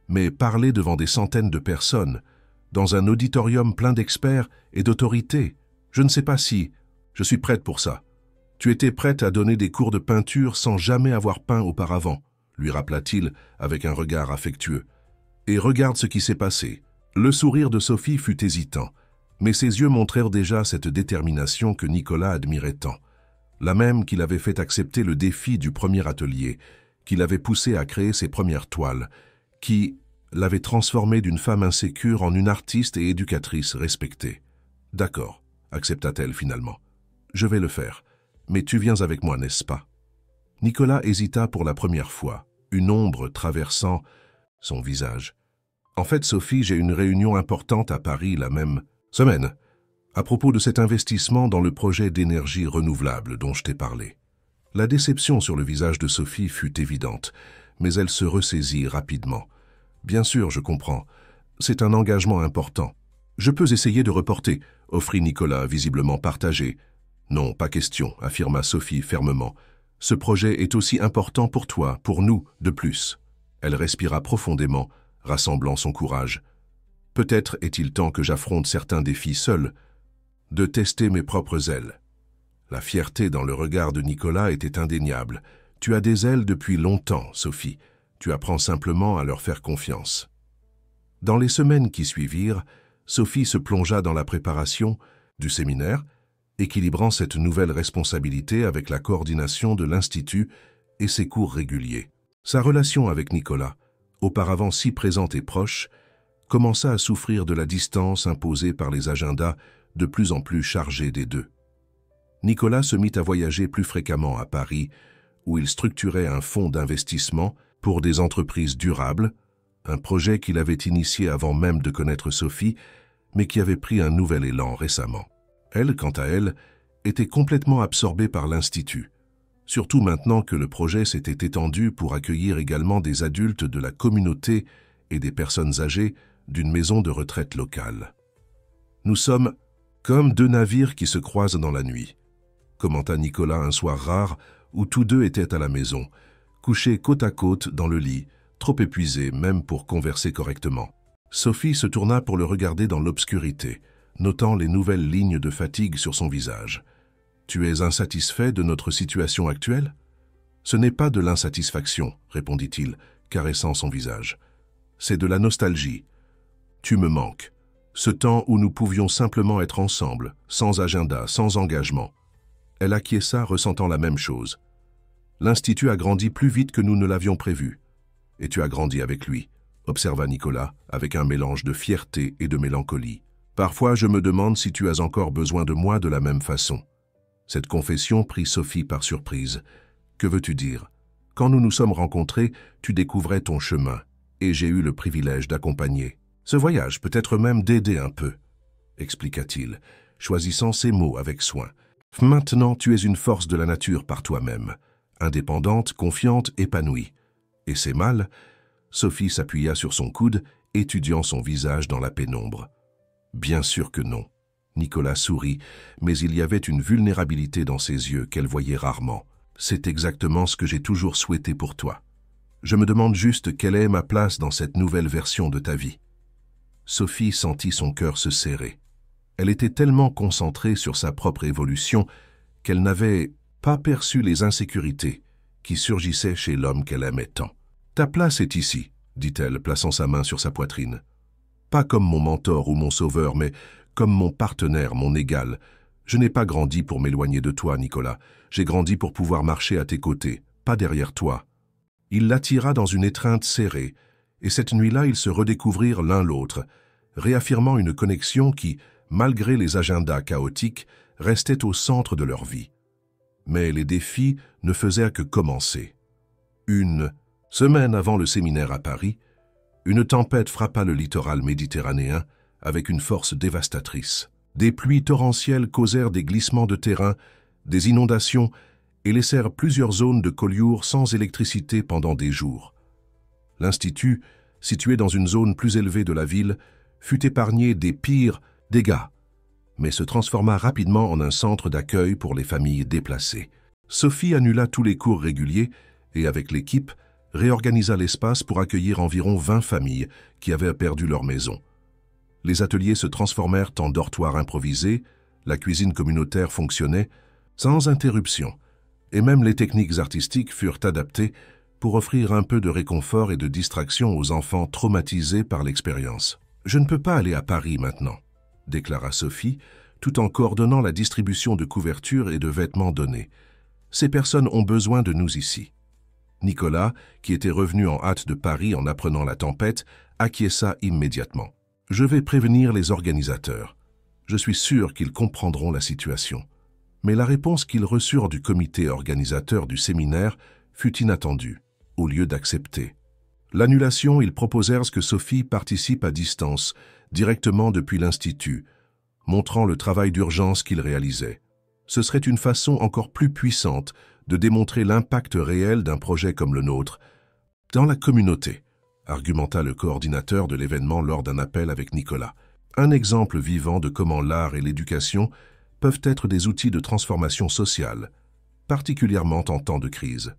Mais parler devant des centaines de personnes, dans un auditorium plein d'experts et d'autorités, je ne sais pas si... Je suis prête pour ça. Tu étais prête à donner des cours de peinture sans jamais avoir peint auparavant, lui rappela-t-il avec un regard affectueux. Et regarde ce qui s'est passé. Le sourire de Sophie fut hésitant, mais ses yeux montrèrent déjà cette détermination que Nicolas admirait tant, la même qui l'avait fait accepter le défi du premier atelier, qui l'avait poussé à créer ses premières toiles, qui l'avait transformée d'une femme insécure en une artiste et éducatrice respectée. « D'accord, » accepta-t-elle finalement. « Je vais le faire, mais tu viens avec moi, n'est-ce pas ?» Nicolas hésita pour la première fois, une ombre traversant son visage. « En fait, Sophie, j'ai une réunion importante à Paris la même semaine. À propos de cet investissement dans le projet d'énergie renouvelable dont je t'ai parlé. La déception sur le visage de Sophie fut évidente, mais elle se ressaisit rapidement. Bien sûr, je comprends. C'est un engagement important. Je peux essayer de reporter, offrit Nicolas, visiblement partagé. Non, pas question, affirma Sophie fermement. Ce projet est aussi important pour toi, pour nous, de plus. Elle respira profondément, rassemblant son courage. Peut-être est-il temps que j'affronte certains défis seul, de tester mes propres ailes. La fierté dans le regard de Nicolas était indéniable. Tu as des ailes depuis longtemps, Sophie. Tu apprends simplement à leur faire confiance. Dans les semaines qui suivirent, Sophie se plongea dans la préparation du séminaire, équilibrant cette nouvelle responsabilité avec la coordination de l'Institut et ses cours réguliers. Sa relation avec Nicolas, auparavant si présente et proche, commença à souffrir de la distance imposée par les agendas de plus en plus chargés des deux. Nicolas se mit à voyager plus fréquemment à Paris, où il structurait un fonds d'investissement pour des entreprises durables, un projet qu'il avait initié avant même de connaître Sophie, mais qui avait pris un nouvel élan récemment. Elle, quant à elle, était complètement absorbée par l'Institut, surtout maintenant que le projet s'était étendu pour accueillir également des adultes de la communauté et des personnes âgées d'une maison de retraite locale. « Nous sommes comme deux navires qui se croisent dans la nuit », commenta Nicolas un soir rare où tous deux étaient à la maison, couchés côte à côte dans le lit, trop épuisés même pour converser correctement. Sophie se tourna pour le regarder dans l'obscurité, notant les nouvelles lignes de fatigue sur son visage. « Tu es insatisfait de notre situation actuelle ?»« Ce n'est pas de l'insatisfaction, » répondit-il, caressant son visage. « C'est de la nostalgie. Tu me manques. Ce temps où nous pouvions simplement être ensemble, sans agenda, sans engagement. » Elle acquiesça, ressentant la même chose. « L'Institut a grandi plus vite que nous ne l'avions prévu. Et tu as grandi avec lui, » observa Nicolas, avec un mélange de fierté et de mélancolie. « Parfois, je me demande si tu as encore besoin de moi de la même façon. » Cette confession prit Sophie par surprise. « Que veux-tu dire? Quand nous nous sommes rencontrés, tu découvrais ton chemin, et j'ai eu le privilège d'accompagner. Ce voyage, peut-être même d'aider un peu, » expliqua-t-il, choisissant ses mots avec soin. « Maintenant, tu es une force de la nature par toi-même, indépendante, confiante, épanouie. Et c'est mal ?» Sophie s'appuya sur son coude, étudiant son visage dans la pénombre. « Bien sûr que non. » Nicolas sourit, mais il y avait une vulnérabilité dans ses yeux qu'elle voyait rarement. « C'est exactement ce que j'ai toujours souhaité pour toi. Je me demande juste quelle est ma place dans cette nouvelle version de ta vie. » Sophie sentit son cœur se serrer. Elle était tellement concentrée sur sa propre évolution qu'elle n'avait pas perçu les insécurités qui surgissaient chez l'homme qu'elle aimait tant. « Ta place est ici, » dit-elle, plaçant sa main sur sa poitrine. « Pas comme mon mentor ou mon sauveur, mais comme mon partenaire, mon égal. Je n'ai pas grandi pour m'éloigner de toi, Nicolas. J'ai grandi pour pouvoir marcher à tes côtés, pas derrière toi. » Il l'attira dans une étreinte serrée, et cette nuit-là, ils se redécouvrirent l'un l'autre, réaffirmant une connexion qui, malgré les agendas chaotiques, restait au centre de leur vie. Mais les défis ne faisaient que commencer. Une semaine avant le séminaire à Paris, une tempête frappa le littoral méditerranéen avec une force dévastatrice. Des pluies torrentielles causèrent des glissements de terrain, des inondations et laissèrent plusieurs zones de Collioure sans électricité pendant des jours. L'Institut, situé dans une zone plus élevée de la ville, fut épargné des pires dégâts, mais se transforma rapidement en un centre d'accueil pour les familles déplacées. Sophie annula tous les cours réguliers et, avec l'équipe, réorganisa l'espace pour accueillir environ 20 familles qui avaient perdu leur maison. Les ateliers se transformèrent en dortoirs improvisés, la cuisine communautaire fonctionnait sans interruption, et même les techniques artistiques furent adaptées pour offrir un peu de réconfort et de distraction aux enfants traumatisés par l'expérience. « Je ne peux pas aller à Paris maintenant », déclara Sophie, tout en coordonnant la distribution de couvertures et de vêtements donnés. « Ces personnes ont besoin de nous ici. » Nicolas, qui était revenu en hâte de Paris en apprenant la tempête, acquiesça immédiatement. « Je vais prévenir les organisateurs. Je suis sûr qu'ils comprendront la situation. » Mais la réponse qu'ils reçurent du comité organisateur du séminaire fut inattendue, au lieu d'accepter. L'annulation, ils proposèrent que Sophie participe à distance, directement depuis l'Institut, montrant le travail d'urgence qu'il réalisait. Ce serait une façon encore plus puissante de démontrer l'impact réel d'un projet comme le nôtre dans la communauté, argumenta le coordinateur de l'événement lors d'un appel avec Nicolas. Un exemple vivant de comment l'art et l'éducation peuvent être des outils de transformation sociale, particulièrement en temps de crise.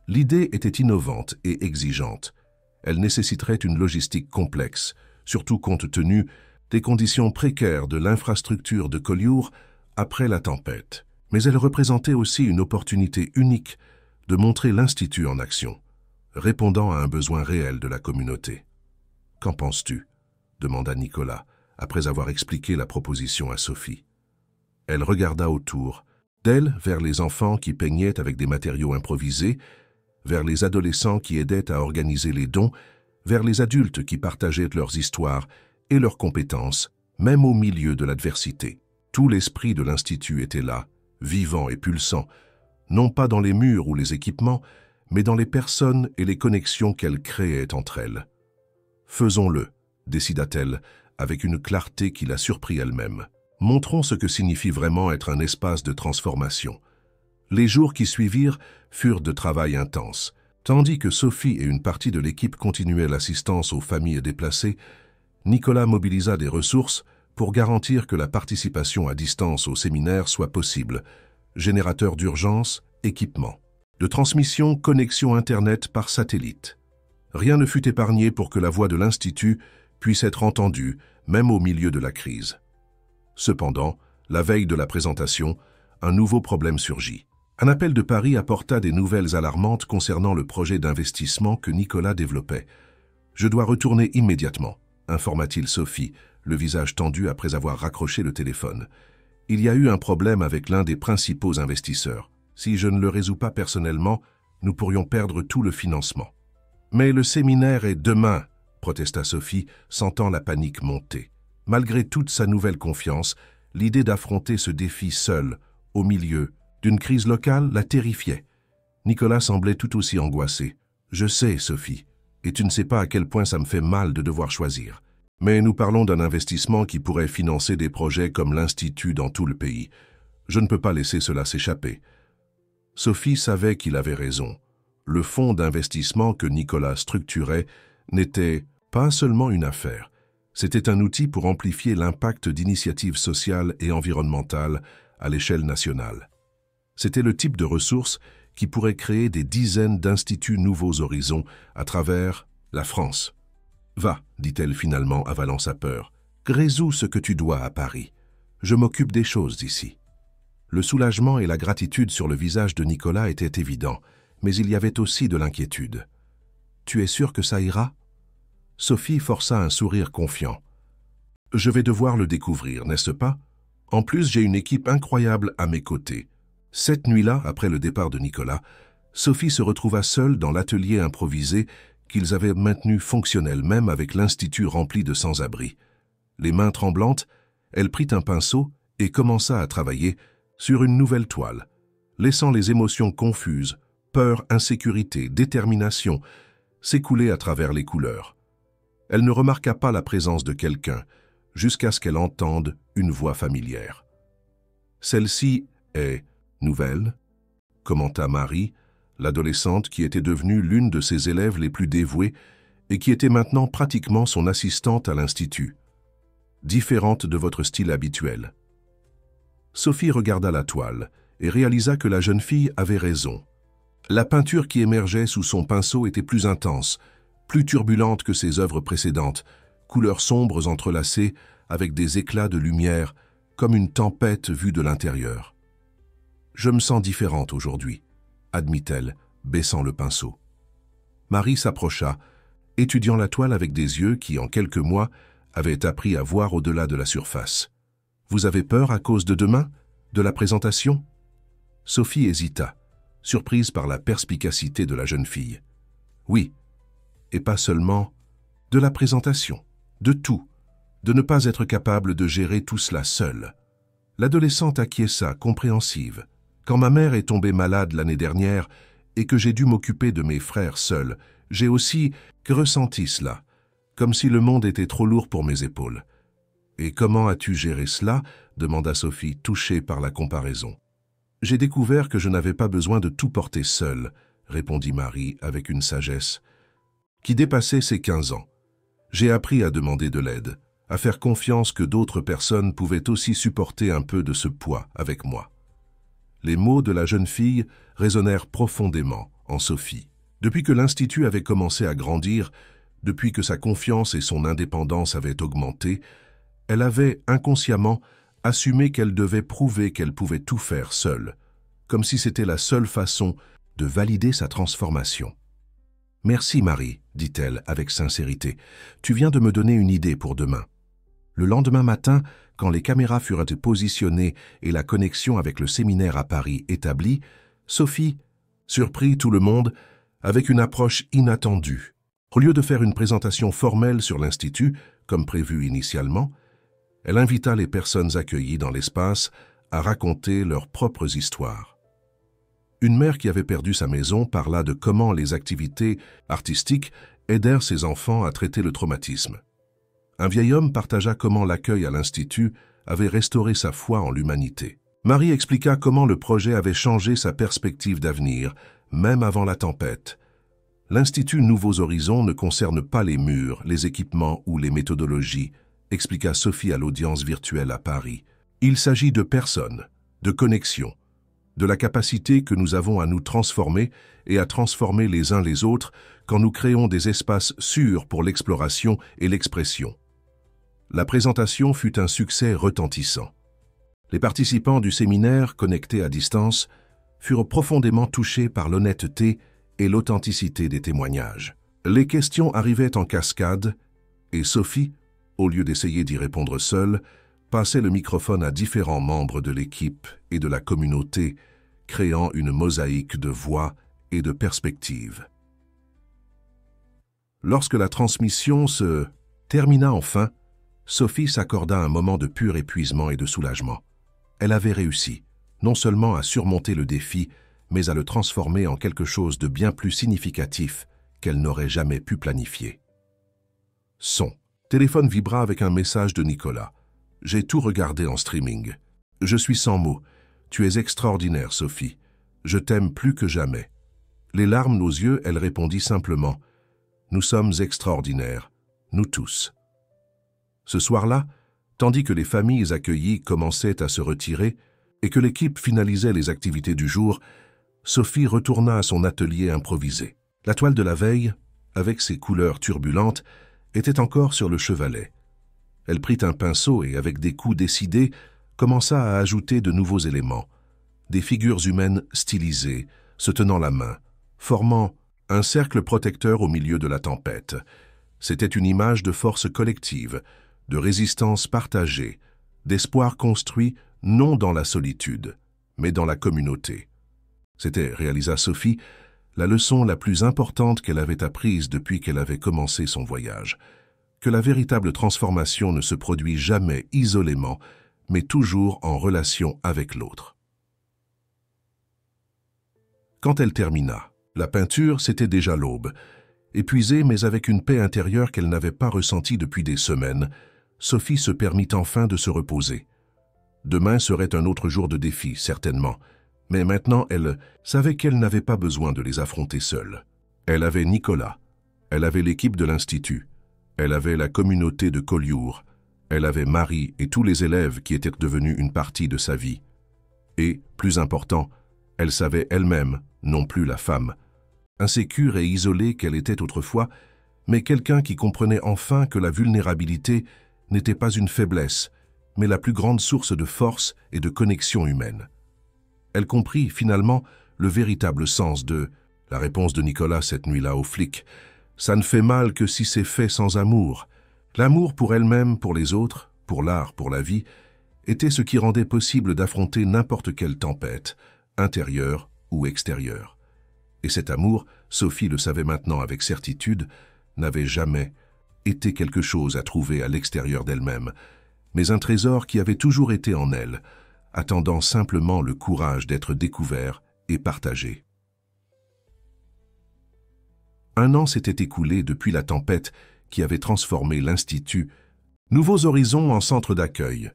L'idée était innovante et exigeante. Elle nécessiterait une logistique complexe, surtout compte tenu des conditions précaires de l'infrastructure de Collioure après la tempête. Mais elle représentait aussi une opportunité unique de montrer l'Institut en action, répondant à un besoin réel de la communauté. « Qu'en penses-tu » demanda Nicolas, après avoir expliqué la proposition à Sophie. Elle regarda autour, d'elle vers les enfants qui peignaient avec des matériaux improvisés, vers les adolescents qui aidaient à organiser les dons, vers les adultes qui partageaient leurs histoires et leurs compétences, même au milieu de l'adversité. Tout l'esprit de l'Institut était là, vivant et pulsant, non pas dans les murs ou les équipements, mais dans les personnes et les connexions qu'elles créaient entre elles. « Faisons-le », décida-t-elle, avec une clarté qui la surprit elle-même. « Montrons ce que signifie vraiment être un espace de transformation. » Les jours qui suivirent furent de travail intense. Tandis que Sophie et une partie de l'équipe continuaient l'assistance aux familles déplacées, Nicolas mobilisa des ressources pour garantir que la participation à distance au séminaire soit possible. Générateur d'urgence, équipement. De transmission, connexion Internet par satellite. Rien ne fut épargné pour que la voix de l'Institut puisse être entendue, même au milieu de la crise. Cependant, la veille de la présentation, un nouveau problème surgit. Un appel de Paris apporta des nouvelles alarmantes concernant le projet d'investissement que Nicolas développait. « Je dois retourner immédiatement », informa-t-il Sophie, le visage tendu après avoir raccroché le téléphone. « Il y a eu un problème avec l'un des principaux investisseurs. Si je ne le résous pas personnellement, nous pourrions perdre tout le financement. »« Mais le séminaire est demain », protesta Sophie, sentant la panique monter. Malgré toute sa nouvelle confiance, l'idée d'affronter ce défi seul, au milieu d'une crise locale, la terrifiait. Nicolas semblait tout aussi angoissé. « Je sais, Sophie, et tu ne sais pas à quel point ça me fait mal de devoir choisir. Mais nous parlons d'un investissement qui pourrait financer des projets comme l'Institut dans tout le pays. Je ne peux pas laisser cela s'échapper. » Sophie savait qu'il avait raison. Le fonds d'investissement que Nicolas structurait n'était pas seulement une affaire. C'était un outil pour amplifier l'impact d'initiatives sociales et environnementales à l'échelle nationale. C'était le type de ressources qui pourrait créer des dizaines d'instituts Nouveaux Horizons à travers la France. « Va, dit-elle finalement, avalant sa peur. « Résous ce que tu dois à Paris. Je m'occupe des choses d'ici. » Le soulagement et la gratitude sur le visage de Nicolas étaient évidents, mais il y avait aussi de l'inquiétude. « Tu es sûr que ça ira ?» Sophie força un sourire confiant. « Je vais devoir le découvrir, n'est-ce pas? En plus, j'ai une équipe incroyable à mes côtés. » Cette nuit-là, après le départ de Nicolas, Sophie se retrouva seule dans l'atelier improvisé qu'ils avaient maintenu fonctionnel même avec l'Institut rempli de sans-abri. Les mains tremblantes, elle prit un pinceau et commença à travailler sur une nouvelle toile, laissant les émotions confuses, peur, insécurité, détermination, s'écouler à travers les couleurs. Elle ne remarqua pas la présence de quelqu'un, jusqu'à ce qu'elle entende une voix familière. « Celle-ci est nouvelle », commenta Marie, l'adolescente qui était devenue l'une de ses élèves les plus dévouées et qui était maintenant pratiquement son assistante à l'Institut. « Différente de votre style habituel. » Sophie regarda la toile et réalisa que la jeune fille avait raison. La peinture qui émergeait sous son pinceau était plus intense, plus turbulente que ses œuvres précédentes, couleurs sombres entrelacées avec des éclats de lumière, comme une tempête vue de l'intérieur. « Je me sens différente aujourd'hui », admit-elle, baissant le pinceau. Marie s'approcha, étudiant la toile avec des yeux qui, en quelques mois, avaient appris à voir au-delà de la surface. « Vous avez peur à cause de demain, de la présentation ?» Sophie hésita, surprise par la perspicacité de la jeune fille. « Oui, et pas seulement de la présentation, de tout, de ne pas être capable de gérer tout cela seule. » L'adolescente acquiesça, compréhensive. « Quand ma mère est tombée malade l'année dernière et que j'ai dû m'occuper de mes frères seuls, j'ai aussi ressenti cela, comme si le monde était trop lourd pour mes épaules. « Et comment as-tu géré cela ?» demanda Sophie, touchée par la comparaison. « J'ai découvert que je n'avais pas besoin de tout porter seule, » répondit Marie avec une sagesse qui dépassait ses 15 ans. « J'ai appris à demander de l'aide, à faire confiance que d'autres personnes pouvaient aussi supporter un peu de ce poids avec moi. » Les mots de la jeune fille résonnèrent profondément en Sophie. Depuis que l'Institut avait commencé à grandir, depuis que sa confiance et son indépendance avaient augmenté, elle avait inconsciemment assumé qu'elle devait prouver qu'elle pouvait tout faire seule, comme si c'était la seule façon de valider sa transformation. « Merci Marie, dit-elle avec sincérité. Tu viens de me donner une idée pour demain. » Le lendemain matin, quand les caméras furent positionnées et la connexion avec le séminaire à Paris établie, Sophie surprit tout le monde avec une approche inattendue. Au lieu de faire une présentation formelle sur l'Institut, comme prévu initialement, elle invita les personnes accueillies dans l'espace à raconter leurs propres histoires. Une mère qui avait perdu sa maison parla de comment les activités artistiques aidèrent ses enfants à traiter le traumatisme. Un vieil homme partagea comment l'accueil à l'Institut avait restauré sa foi en l'humanité. Marie expliqua comment le projet avait changé sa perspective d'avenir, même avant la tempête. L'Institut Nouveaux Horizons ne concerne pas les murs, les équipements ou les méthodologies, expliqua Sophie à l'audience virtuelle à Paris. Il s'agit de personnes, de connexions, de la capacité que nous avons à nous transformer et à transformer les uns les autres quand nous créons des espaces sûrs pour l'exploration et l'expression. La présentation fut un succès retentissant. Les participants du séminaire, connectés à distance, furent profondément touchés par l'honnêteté et l'authenticité des témoignages. Les questions arrivaient en cascade et Sophie, au lieu d'essayer d'y répondre seule, passait le microphone à différents membres de l'équipe et de la communauté, créant une mosaïque de voix et de perspectives. Lorsque la transmission se termina enfin, Sophie s'accorda un moment de pur épuisement et de soulagement. Elle avait réussi, non seulement à surmonter le défi, mais à le transformer en quelque chose de bien plus significatif qu'elle n'aurait jamais pu planifier. Son. Téléphone vibra avec un message de Nicolas. « J'ai tout regardé en streaming. Je suis sans mots. Tu es extraordinaire, Sophie. Je t'aime plus que jamais. » Les larmes aux yeux, elle répondit simplement « Nous sommes extraordinaires, nous tous. » Ce soir-là, tandis que les familles accueillies commençaient à se retirer et que l'équipe finalisait les activités du jour, Sophie retourna à son atelier improvisé. La toile de la veille, avec ses couleurs turbulentes, était encore sur le chevalet. Elle prit un pinceau et, avec des coups décidés, commença à ajouter de nouveaux éléments. Des figures humaines stylisées, se tenant la main, formant un cercle protecteur au milieu de la tempête. C'était une image de force collective, de résistance partagée, d'espoir construit non dans la solitude, mais dans la communauté. C'était, réalisa Sophie, la leçon la plus importante qu'elle avait apprise depuis qu'elle avait commencé son voyage, que la véritable transformation ne se produit jamais isolément, mais toujours en relation avec l'autre. Quand elle termina, la peinture, c'était déjà l'aube. Épuisée, mais avec une paix intérieure qu'elle n'avait pas ressentie depuis des semaines, Sophie se permit enfin de se reposer. Demain serait un autre jour de défi, certainement, mais maintenant elle savait qu'elle n'avait pas besoin de les affronter seule. Elle avait Nicolas, elle avait l'équipe de l'Institut, elle avait la communauté de Collioure, elle avait Marie et tous les élèves qui étaient devenus une partie de sa vie. Et, plus important, elle savait elle-même, non plus la femme, insécure et isolée qu'elle était autrefois, mais quelqu'un qui comprenait enfin que la vulnérabilité n'était pas une faiblesse, mais la plus grande source de force et de connexion humaine. Elle comprit finalement le véritable sens de la réponse de Nicolas cette nuit-là aux flics. « Ça ne fait mal que si c'est fait sans amour. » L'amour pour elle-même, pour les autres, pour l'art, pour la vie, était ce qui rendait possible d'affronter n'importe quelle tempête, intérieure ou extérieure. Et cet amour, Sophie le savait maintenant avec certitude, n'avait jamais été quelque chose à trouver à l'extérieur d'elle-même, mais un trésor qui avait toujours été en elle, attendant simplement le courage d'être découvert et partagé. Un an s'était écoulé depuis la tempête qui avait transformé l'Institut Nouveaux horizons en centre d'accueil.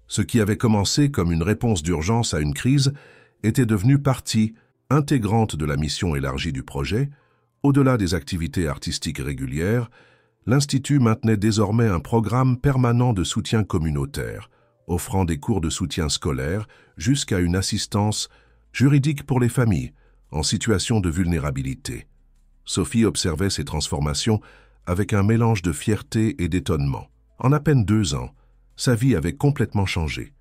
Ce qui avait commencé comme une réponse d'urgence à une crise était devenu partie intégrante de la mission élargie du projet. Au-delà des activités artistiques régulières, l'Institut maintenait désormais un programme permanent de soutien communautaire, offrant des cours de soutien scolaire jusqu'à une assistance juridique pour les familles en situation de vulnérabilité. Sophie observait ces transformations avec un mélange de fierté et d'étonnement. En à peine 2 ans, sa vie avait complètement changé.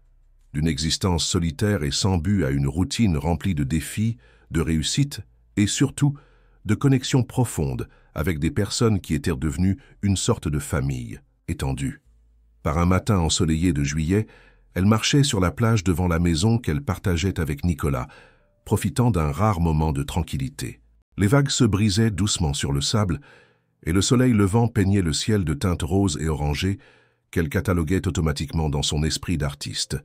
D'une existence solitaire et sans but à une routine remplie de défis, de réussites et surtout de connexions profondes avec des personnes qui étaient devenues une sorte de famille étendue. Par un matin ensoleillé de juillet, elle marchait sur la plage devant la maison qu'elle partageait avec Nicolas, profitant d'un rare moment de tranquillité. Les vagues se brisaient doucement sur le sable et le soleil levant peignait le ciel de teintes roses et orangées qu'elle cataloguait automatiquement dans son esprit d'artiste,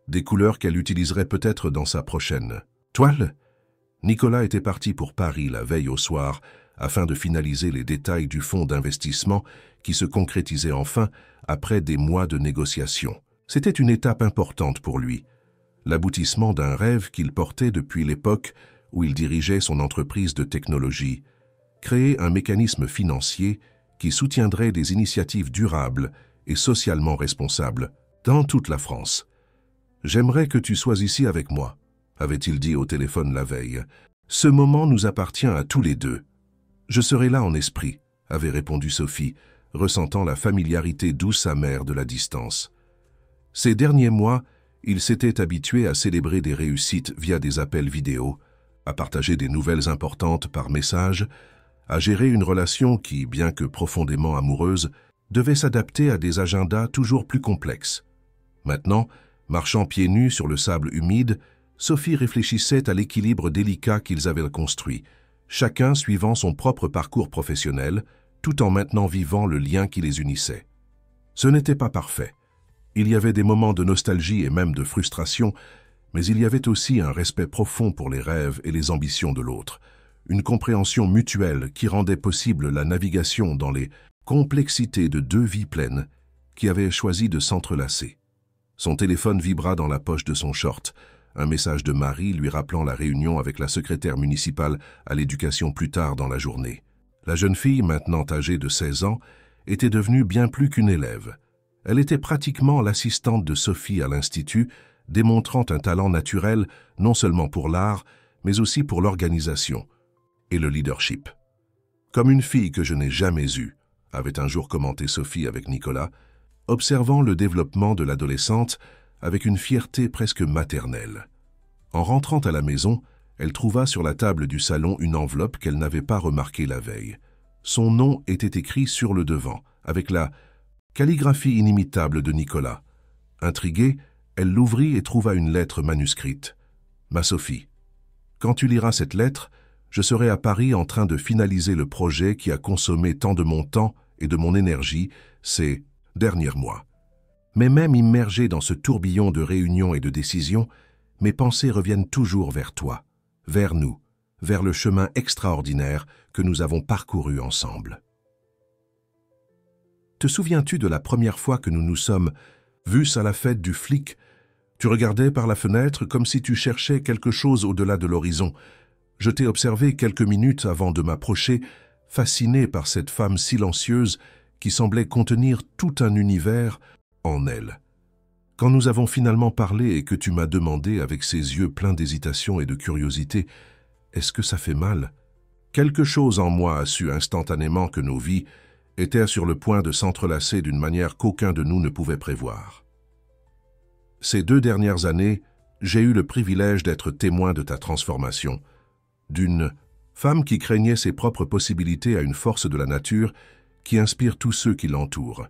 des couleurs qu'elle utiliserait peut-être dans sa prochaine toile. Nicolas était parti pour Paris la veille au soir afin de finaliser les détails du fonds d'investissement qui se concrétisait enfin après des mois de négociations. C'était une étape importante pour lui, l'aboutissement d'un rêve qu'il portait depuis l'époque où il dirigeait son entreprise de technologie, créer un mécanisme financier qui soutiendrait des initiatives durables et socialement responsables dans toute la France. « J'aimerais que tu sois ici avec moi », avait-il dit au téléphone la veille. « Ce moment nous appartient à tous les deux. »« Je serai là en esprit », avait répondu Sophie, ressentant la familiarité douce amère de la distance. Ces derniers mois, il s'était habitué à célébrer des réussites via des appels vidéo, à partager des nouvelles importantes par message, à gérer une relation qui, bien que profondément amoureuse, devait s'adapter à des agendas toujours plus complexes. Maintenant, marchant pieds nus sur le sable humide, Sophie réfléchissait à l'équilibre délicat qu'ils avaient construit, chacun suivant son propre parcours professionnel, tout en maintenant vivant le lien qui les unissait. Ce n'était pas parfait. Il y avait des moments de nostalgie et même de frustration, mais il y avait aussi un respect profond pour les rêves et les ambitions de l'autre, une compréhension mutuelle qui rendait possible la navigation dans les complexités de 2 vies pleines qui avaient choisi de s'entrelacer. Son téléphone vibra dans la poche de son short, un message de Marie lui rappelant la réunion avec la secrétaire municipale à l'éducation plus tard dans la journée. La jeune fille, maintenant âgée de 16 ans, était devenue bien plus qu'une élève. Elle était pratiquement l'assistante de Sophie à l'Institut, démontrant un talent naturel non seulement pour l'art, mais aussi pour l'organisation et le leadership. « Comme une fille que je n'ai jamais eue », avait un jour commenté Sophie avec Nicolas, observant le développement de l'adolescente avec une fierté presque maternelle. En rentrant à la maison, elle trouva sur la table du salon une enveloppe qu'elle n'avait pas remarquée la veille. Son nom était écrit sur le devant, avec la calligraphie inimitable de Nicolas. Intriguée, elle l'ouvrit et trouva une lettre manuscrite. « Ma Sophie, quand tu liras cette lettre, je serai à Paris en train de finaliser le projet qui a consommé tant de mon temps et de mon énergie ces derniers mois. Mais même immergée dans ce tourbillon de réunions et de décisions, mes pensées reviennent toujours vers toi, vers nous, vers le chemin extraordinaire que nous avons parcouru ensemble. » Te souviens-tu de la première fois que nous nous sommes vus à la fête du flic? Tu regardais par la fenêtre comme si tu cherchais quelque chose au-delà de l'horizon. Je t'ai observé quelques minutes avant de m'approcher, fasciné par cette femme silencieuse qui semblait contenir tout un univers en elle. Quand nous avons finalement parlé et que tu m'as demandé avec ces yeux pleins d'hésitation et de curiosité « Est-ce que ça fait mal ?» Quelque chose en moi a su instantanément que nos vies étaient sur le point de s'entrelacer d'une manière qu'aucun de nous ne pouvait prévoir. Ces 2 dernières années, j'ai eu le privilège d'être témoin de ta transformation, d'une femme qui craignait ses propres possibilités à une force de la nature qui inspire tous ceux qui l'entourent.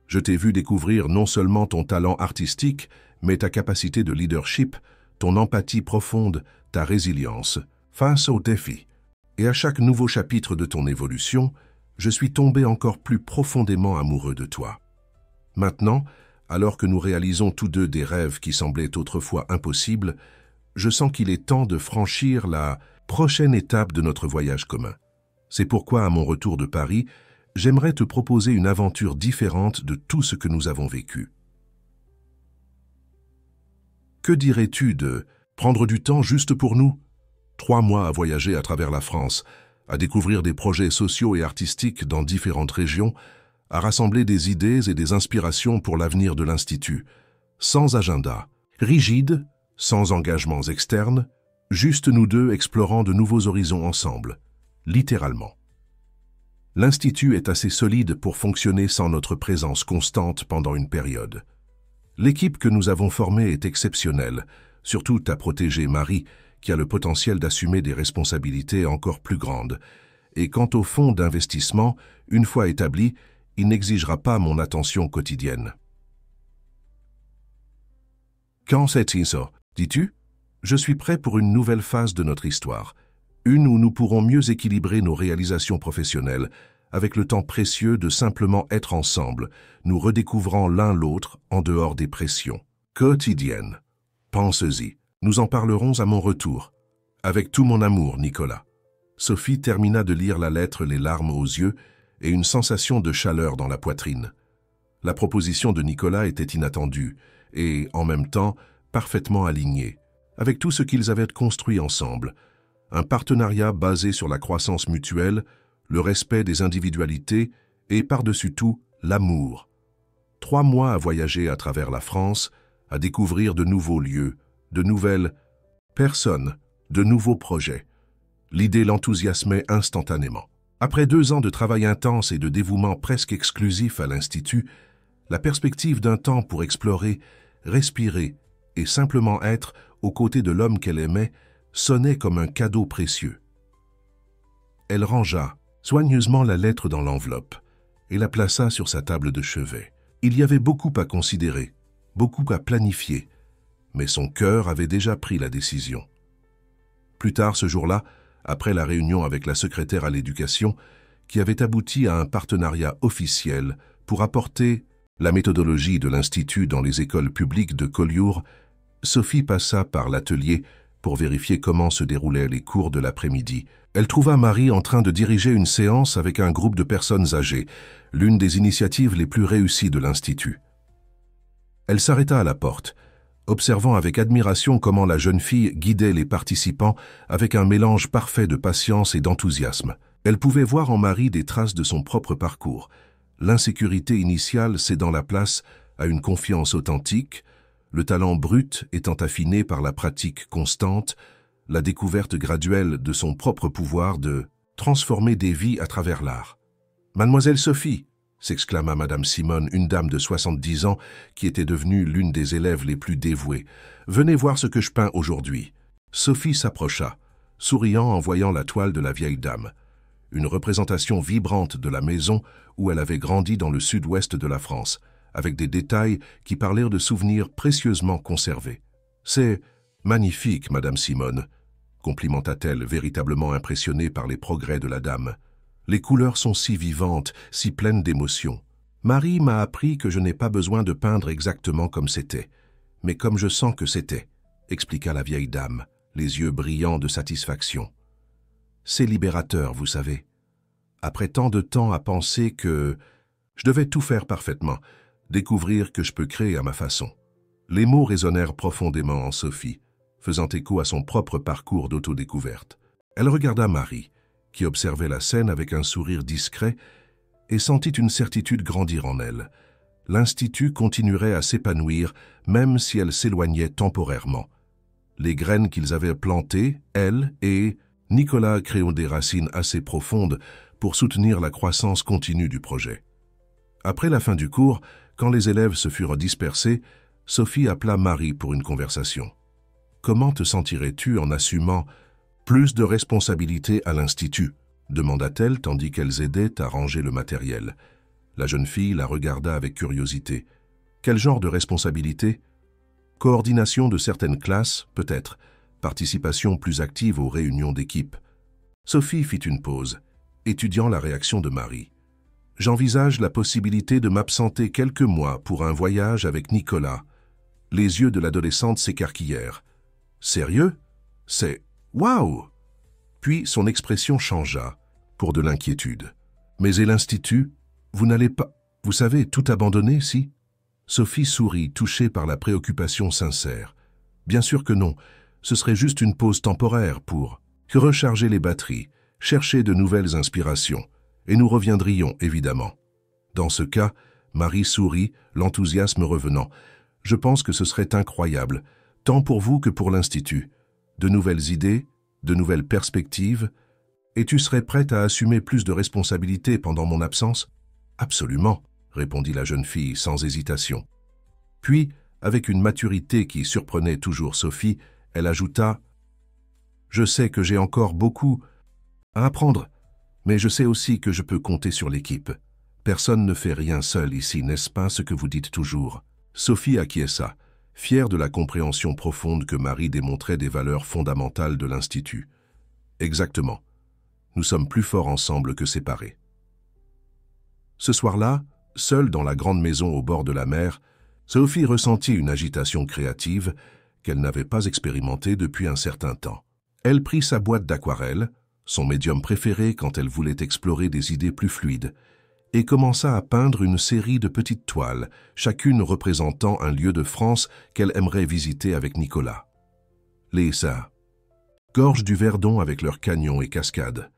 Je t'ai vu découvrir non seulement ton talent artistique, mais ta capacité de leadership, ton empathie profonde, ta résilience face aux défis. Et à chaque nouveau chapitre de ton évolution, je suis tombé encore plus profondément amoureux de toi. Maintenant, alors que nous réalisons tous deux des rêves qui semblaient autrefois impossibles, je sens qu'il est temps de franchir la prochaine étape de notre voyage commun. C'est pourquoi, à mon retour de Paris, j'aimerais te proposer une aventure différente de tout ce que nous avons vécu. Que dirais-tu de prendre du temps juste pour nous? 3 mois à voyager à travers la France, à découvrir des projets sociaux et artistiques dans différentes régions, à rassembler des idées et des inspirations pour l'avenir de l'Institut, sans agenda, rigide, sans engagements externes, juste nous deux explorant de nouveaux horizons ensemble, littéralement. L'Institut est assez solide pour fonctionner sans notre présence constante pendant une période. L'équipe que nous avons formée est exceptionnelle, surtout ta protégée Marie, qui a le potentiel d'assumer des responsabilités encore plus grandes. Et quant au fonds d'investissement, une fois établi, il n'exigera pas mon attention quotidienne. Quand c'est ça, dis-tu? Je suis prêt pour une nouvelle phase de notre histoire, une où nous pourrons mieux équilibrer nos réalisations professionnelles, avec le temps précieux de simplement être ensemble, nous redécouvrant l'un l'autre en dehors des pressions quotidiennes. Pense-y, nous en parlerons à mon retour. Avec tout mon amour, Nicolas. Sophie termina de lire la lettre les larmes aux yeux et une sensation de chaleur dans la poitrine. La proposition de Nicolas était inattendue et, en même temps, parfaitement alignée, avec tout ce qu'ils avaient construit ensemble. Un partenariat basé sur la croissance mutuelle, le respect des individualités et, par-dessus tout, l'amour. 3 mois à voyager à travers la France, à découvrir de nouveaux lieux, de nouvelles personnes, de nouveaux projets. L'idée l'enthousiasmait instantanément. Après 2 ans de travail intense et de dévouement presque exclusif à l'Institut, la perspective d'un temps pour explorer, respirer et simplement être aux côtés de l'homme qu'elle aimait sonnait comme un cadeau précieux. Elle rangea soigneusement la lettre dans l'enveloppe et la plaça sur sa table de chevet. Il y avait beaucoup à considérer, beaucoup à planifier, mais son cœur avait déjà pris la décision. Plus tard ce jour-là, après la réunion avec la secrétaire à l'éducation, qui avait abouti à un partenariat officiel pour apporter la méthodologie de l'Institut dans les écoles publiques de Collioure, Sophie passa par l'atelier pour vérifier comment se déroulaient les cours de l'après-midi. Elle trouva Marie en train de diriger une séance avec un groupe de personnes âgées, l'une des initiatives les plus réussies de l'Institut. Elle s'arrêta à la porte, observant avec admiration comment la jeune fille guidait les participants avec un mélange parfait de patience et d'enthousiasme. Elle pouvait voir en Marie des traces de son propre parcours, l'insécurité initiale cédant la place à une confiance authentique, le talent brut étant affiné par la pratique constante, la découverte graduelle de son propre pouvoir de transformer des vies à travers l'art. « Mademoiselle Sophie !» s'exclama Madame Simone, une dame de 70 ans qui était devenue l'une des élèves les plus dévouées. « Venez voir ce que je peins aujourd'hui. » Sophie s'approcha, souriant en voyant la toile de la vieille dame, une représentation vibrante de la maison où elle avait grandi dans le sud-ouest de la France, avec des détails qui parlèrent de souvenirs précieusement conservés. « C'est magnifique, Madame Simone », complimenta-t-elle, véritablement impressionnée par les progrès de la dame. « Les couleurs sont si vivantes, si pleines d'émotions. Marie m'a appris que je n'ai pas besoin de peindre exactement comme c'était, mais comme je sens que c'était, » expliqua la vieille dame, les yeux brillants de satisfaction. « C'est libérateur, vous savez. Après tant de temps à penser que je devais tout faire parfaitement, découvrir que je peux créer à ma façon. » Les mots résonnèrent profondément en Sophie, faisant écho à son propre parcours d'autodécouverte. Elle regarda Marie, qui observait la scène avec un sourire discret, et sentit une certitude grandir en elle. L'Institut continuerait à s'épanouir, même si elle s'éloignait temporairement. Les graines qu'ils avaient plantées, elle et Nicolas, créant des racines assez profondes pour soutenir la croissance continue du projet. Après la fin du cours, quand les élèves se furent dispersés, Sophie appela Marie pour une conversation. « Comment te sentirais-tu en assumant plus de responsabilités à l'Institut ?» demanda-t-elle tandis qu'elles aidaient à ranger le matériel. La jeune fille la regarda avec curiosité. « Quel genre de responsabilité ? Coordination de certaines classes, peut-être. Participation plus active aux réunions d'équipe. » Sophie fit une pause, étudiant la réaction de Marie. « J'envisage la possibilité de m'absenter quelques mois pour un voyage avec Nicolas. » Les yeux de l'adolescente s'écarquillèrent. « Sérieux ? C'est... Waouh !» Puis son expression changea, pour de l'inquiétude. Mais et l'Institut? Vous n'allez pas, vous savez, tout abandonner, si? Sophie sourit, touchée par la préoccupation sincère. Bien sûr que non, ce serait juste une pause temporaire pour recharger les batteries, chercher de nouvelles inspirations, et nous reviendrions, évidemment. Dans ce cas, Marie sourit, l'enthousiasme revenant. Je pense que ce serait incroyable, tant pour vous que pour l'Institut. De nouvelles idées, de nouvelles perspectives, et tu serais prête à assumer plus de responsabilités pendant mon absence? Absolument, répondit la jeune fille sans hésitation. Puis, avec une maturité qui surprenait toujours Sophie, elle ajouta « Je sais que j'ai encore beaucoup à apprendre, mais je sais aussi que je peux compter sur l'équipe. Personne ne fait rien seul ici, n'est-ce pas ce que vous dites toujours ?» Sophie acquiesça, fière de la compréhension profonde que Marie démontrait des valeurs fondamentales de l'Institut. Exactement. Nous sommes plus forts ensemble que séparés. Ce soir-là, seule dans la grande maison au bord de la mer, Sophie ressentit une agitation créative qu'elle n'avait pas expérimentée depuis un certain temps. Elle prit sa boîte d'aquarelle, son médium préféré quand elle voulait explorer des idées plus fluides, et commença à peindre une série de petites toiles, chacune représentant un lieu de France qu'elle aimerait visiter avec Nicolas. Les gorges du Verdon avec leurs canyons et cascades,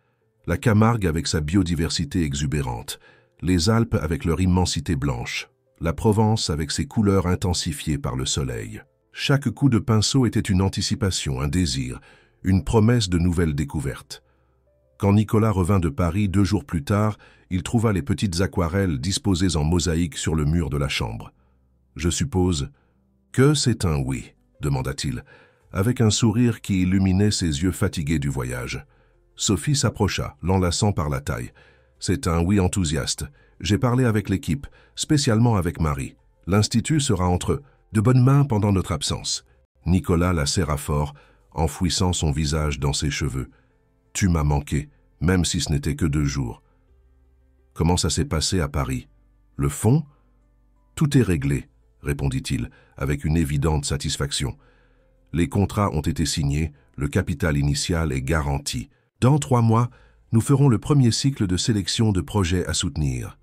la Camargue avec sa biodiversité exubérante, les Alpes avec leur immensité blanche, la Provence avec ses couleurs intensifiées par le soleil. Chaque coup de pinceau était une anticipation, un désir, une promesse de nouvelles découvertes. Quand Nicolas revint de Paris 2 jours plus tard, il trouva les petites aquarelles disposées en mosaïque sur le mur de la chambre. « Je suppose que c'est un oui », demanda-t-il, avec un sourire qui illuminait ses yeux fatigués du voyage. Sophie s'approcha, l'enlaçant par la taille. « C'est un oui enthousiaste. J'ai parlé avec l'équipe, spécialement avec Marie. L'Institut sera entre de bonnes mains pendant notre absence. » Nicolas la serra fort, enfouissant son visage dans ses cheveux. « Tu m'as manqué, même si ce n'était que 2 jours. » Comment ça s'est passé à Paris? Le fond? Tout est réglé, répondit-il, avec une évidente satisfaction. Les contrats ont été signés, le capital initial est garanti. Dans 3 mois, nous ferons le premier cycle de sélection de projets à soutenir.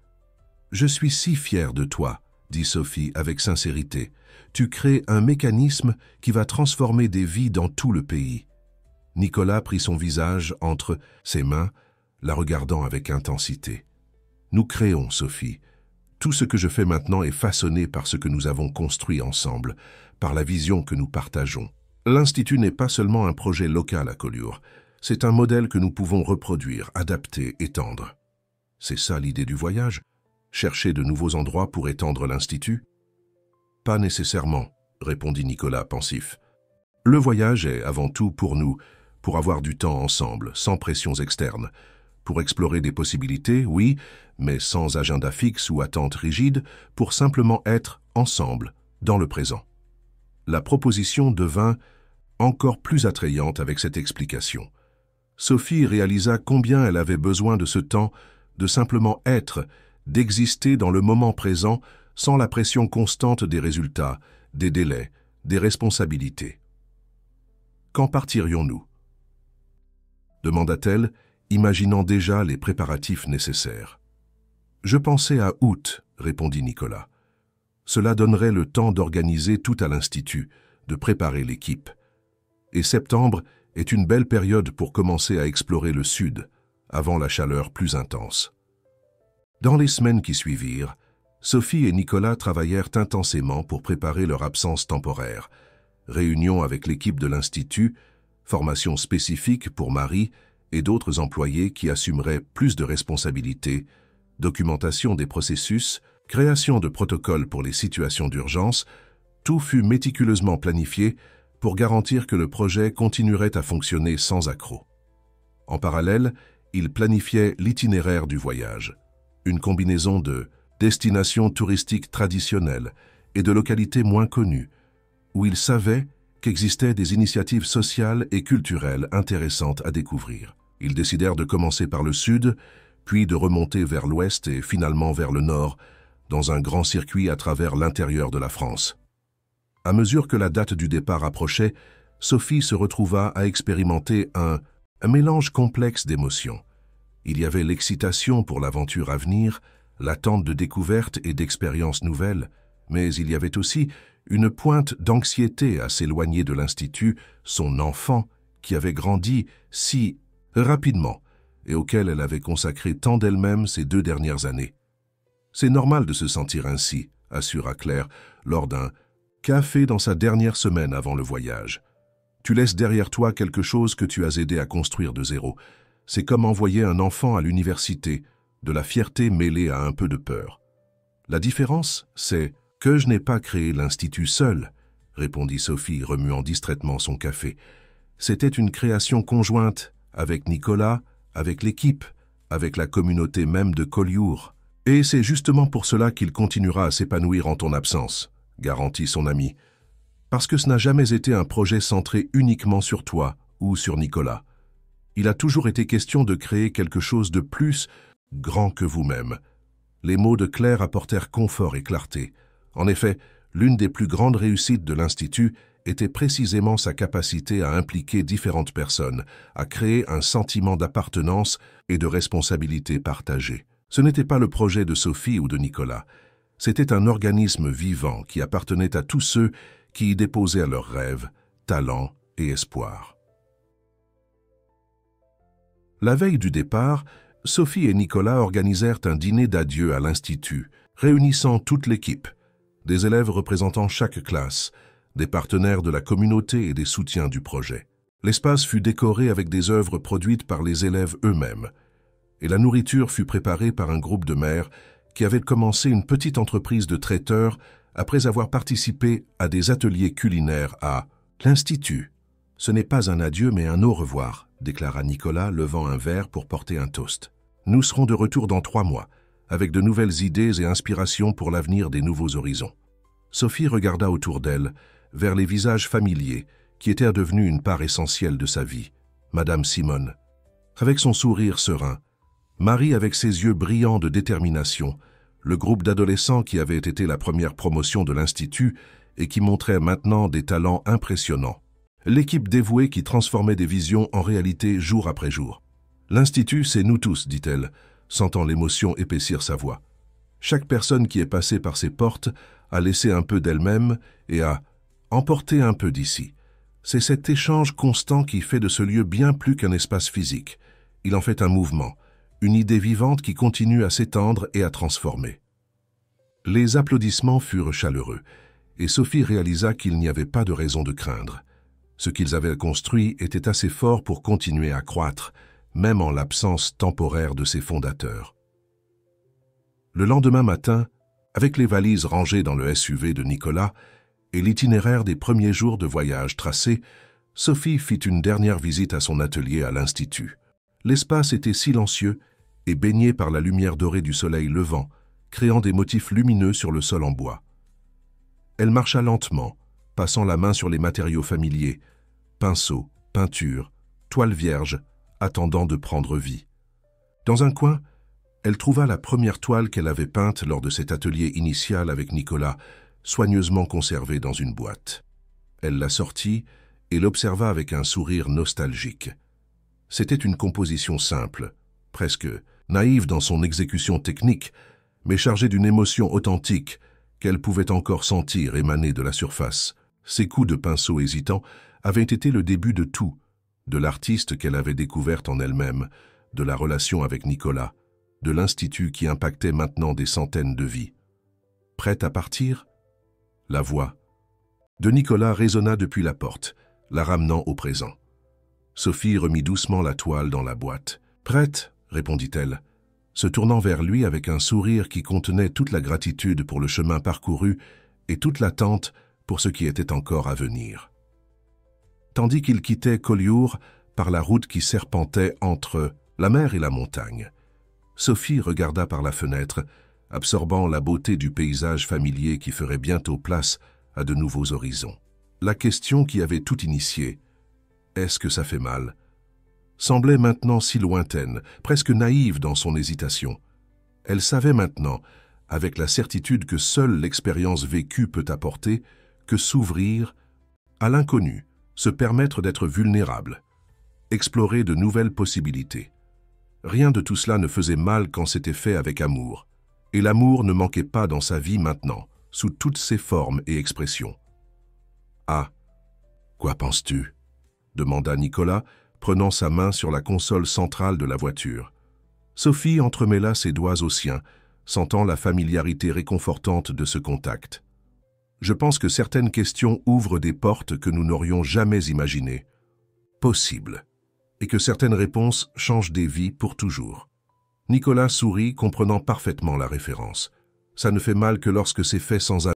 Je suis si fière de toi, dit Sophie avec sincérité. Tu crées un mécanisme qui va transformer des vies dans tout le pays. Nicolas prit son visage entre ses mains, la regardant avec intensité. Nous créons, Sophie. Tout ce que je fais maintenant est façonné par ce que nous avons construit ensemble, par la vision que nous partageons. L'Institut n'est pas seulement un projet local à Collioure, c'est un modèle que nous pouvons reproduire, adapter, étendre. C'est ça l'idée du voyage? Chercher de nouveaux endroits pour étendre l'Institut? Pas nécessairement, répondit Nicolas pensif. Le voyage est avant tout pour nous, pour avoir du temps ensemble, sans pressions externes. Pour explorer des possibilités, oui, mais sans agenda fixe ou attente rigide, pour simplement être ensemble, dans le présent. La proposition devint encore plus attrayante avec cette explication. Sophie réalisa combien elle avait besoin de ce temps, de simplement être, d'exister dans le moment présent sans la pression constante des résultats, des délais, des responsabilités. Quand partirions-nous? Demanda-t-elle, imaginant déjà les préparatifs nécessaires. Je pensais à août, répondit Nicolas. Cela donnerait le temps d'organiser tout à l'Institut, de préparer l'équipe. Et septembre est une belle période pour commencer à explorer le sud, avant la chaleur plus intense. Dans les semaines qui suivirent, Sophie et Nicolas travaillèrent intensément pour préparer leur absence temporaire. Réunion avec l'équipe de l'Institut, formation spécifique pour Marie et d'autres employés qui assumeraient plus de responsabilités, documentation des processus, création de protocoles pour les situations d'urgence, tout fut méticuleusement planifié pour garantir que le projet continuerait à fonctionner sans accroc. En parallèle, il planifiait l'itinéraire du voyage, une combinaison de destinations touristiques traditionnelles et de localités moins connues, où il savait qu'existaient des initiatives sociales et culturelles intéressantes à découvrir. Ils décidèrent de commencer par le sud, puis de remonter vers l'ouest et finalement vers le nord, dans un grand circuit à travers l'intérieur de la France. À mesure que la date du départ approchait, Sophie se retrouva à expérimenter un mélange complexe d'émotions. Il y avait l'excitation pour l'aventure à venir, l'attente de découvertes et d'expériences nouvelles, mais il y avait aussi une pointe d'anxiété à s'éloigner de l'Institut, son enfant, qui avait grandi si rapidement et auquel elle avait consacré tant d'elle-même ces 2 dernières années. C'est normal de se sentir ainsi, assura Claire, lors d'un café dans sa dernière semaine avant le voyage. Tu laisses derrière toi quelque chose que tu as aidé à construire de zéro. C'est comme envoyer un enfant à l'université, de la fierté mêlée à un peu de peur. La différence, c'est que je n'ai pas créé l'Institut seul, répondit Sophie, remuant distraitement son café. C'était une création conjointe avec Nicolas, avec l'équipe, avec la communauté même de Collioure. Et c'est justement pour cela qu'il continuera à s'épanouir en ton absence, garantit son ami. Parce que ce n'a jamais été un projet centré uniquement sur toi ou sur Nicolas. Il a toujours été question de créer quelque chose de plus grand que vous-même. Les mots de Claire apportèrent confort et clarté. En effet, l'une des plus grandes réussites de l'Institut était précisément sa capacité à impliquer différentes personnes, à créer un sentiment d'appartenance et de responsabilité partagée. Ce n'était pas le projet de Sophie ou de Nicolas. C'était un organisme vivant qui appartenait à tous ceux qui y déposaient leurs rêves, talents et espoirs. La veille du départ, Sophie et Nicolas organisèrent un dîner d'adieu à l'Institut, réunissant toute l'équipe, des élèves représentant chaque classe, des partenaires de la communauté et des soutiens du projet. L'espace fut décoré avec des œuvres produites par les élèves eux-mêmes, et la nourriture fut préparée par un groupe de mères qui avait commencé une petite entreprise de traiteurs après avoir participé à des ateliers culinaires à l'Institut. Ce n'est pas un adieu mais un au revoir, déclara Nicolas, levant un verre pour porter un toast. Nous serons de retour dans 3 mois, avec de nouvelles idées et inspirations pour l'avenir des nouveaux horizons. Sophie regarda autour d'elle, vers les visages familiers, qui étaient devenus une part essentielle de sa vie. Madame Simone, avec son sourire serein, Marie avec ses yeux brillants de détermination, le groupe d'adolescents qui avait été la première promotion de l'Institut et qui montrait maintenant des talents impressionnants. L'équipe dévouée qui transformait des visions en réalité jour après jour. L'Institut, c'est nous tous, dit-elle, sentant l'émotion épaissir sa voix. Chaque personne qui est passée par ces portes a laissé un peu d'elle-même et a emporté un peu d'ici. C'est cet échange constant qui fait de ce lieu bien plus qu'un espace physique. Il en fait un mouvement, une idée vivante qui continue à s'étendre et à transformer. Les applaudissements furent chaleureux, et Sophie réalisa qu'il n'y avait pas de raison de craindre. Ce qu'ils avaient construit était assez fort pour continuer à croître, même en l'absence temporaire de ses fondateurs. Le lendemain matin, avec les valises rangées dans le SUV de Nicolas et l'itinéraire des premiers jours de voyage tracé, Sophie fit une dernière visite à son atelier à l'Institut. L'espace était silencieux et baigné par la lumière dorée du soleil levant, créant des motifs lumineux sur le sol en bois. Elle marcha lentement, passant la main sur les matériaux familiers, pinceaux, peintures, toiles vierges, attendant de prendre vie. Dans un coin, elle trouva la première toile qu'elle avait peinte lors de cet atelier initial avec Nicolas, soigneusement conservée dans une boîte. Elle la sortit et l'observa avec un sourire nostalgique. C'était une composition simple, presque naïve dans son exécution technique, mais chargée d'une émotion authentique qu'elle pouvait encore sentir émaner de la surface. Ses coups de pinceau hésitants avaient été le début de tout, de l'artiste qu'elle avait découverte en elle-même, de la relation avec Nicolas, de l'Institut qui impactait maintenant des centaines de vies. Prête à partir? La voix de Nicolas résonna depuis la porte, la ramenant au présent. Sophie remit doucement la toile dans la boîte. « Prête ?» répondit-elle, se tournant vers lui avec un sourire qui contenait toute la gratitude pour le chemin parcouru et toute l'attente pour ce qui était encore à venir. Tandis qu'il quittait Collioure par la route qui serpentait entre la mer et la montagne, Sophie regarda par la fenêtre, absorbant la beauté du paysage familier qui ferait bientôt place à de nouveaux horizons. La question qui avait tout initié, « Est-ce que ça fait mal ?» semblait maintenant si lointaine, presque naïve dans son hésitation. Elle savait maintenant, avec la certitude que seule l'expérience vécue peut apporter, que s'ouvrir à l'inconnu, se permettre d'être vulnérable, explorer de nouvelles possibilités. Rien de tout cela ne faisait mal quand c'était fait avec amour. Et l'amour ne manquait pas dans sa vie maintenant, sous toutes ses formes et expressions. « Ah, quoi penses-tu » demanda Nicolas, prenant sa main sur la console centrale de la voiture. Sophie entremêla ses doigts aux siens, sentant la familiarité réconfortante de ce contact. « Je pense que certaines questions ouvrent des portes que nous n'aurions jamais imaginées. Possible. Et que certaines réponses changent des vies pour toujours. » Nicolas sourit, comprenant parfaitement la référence. Ça ne fait mal que lorsque c'est fait sans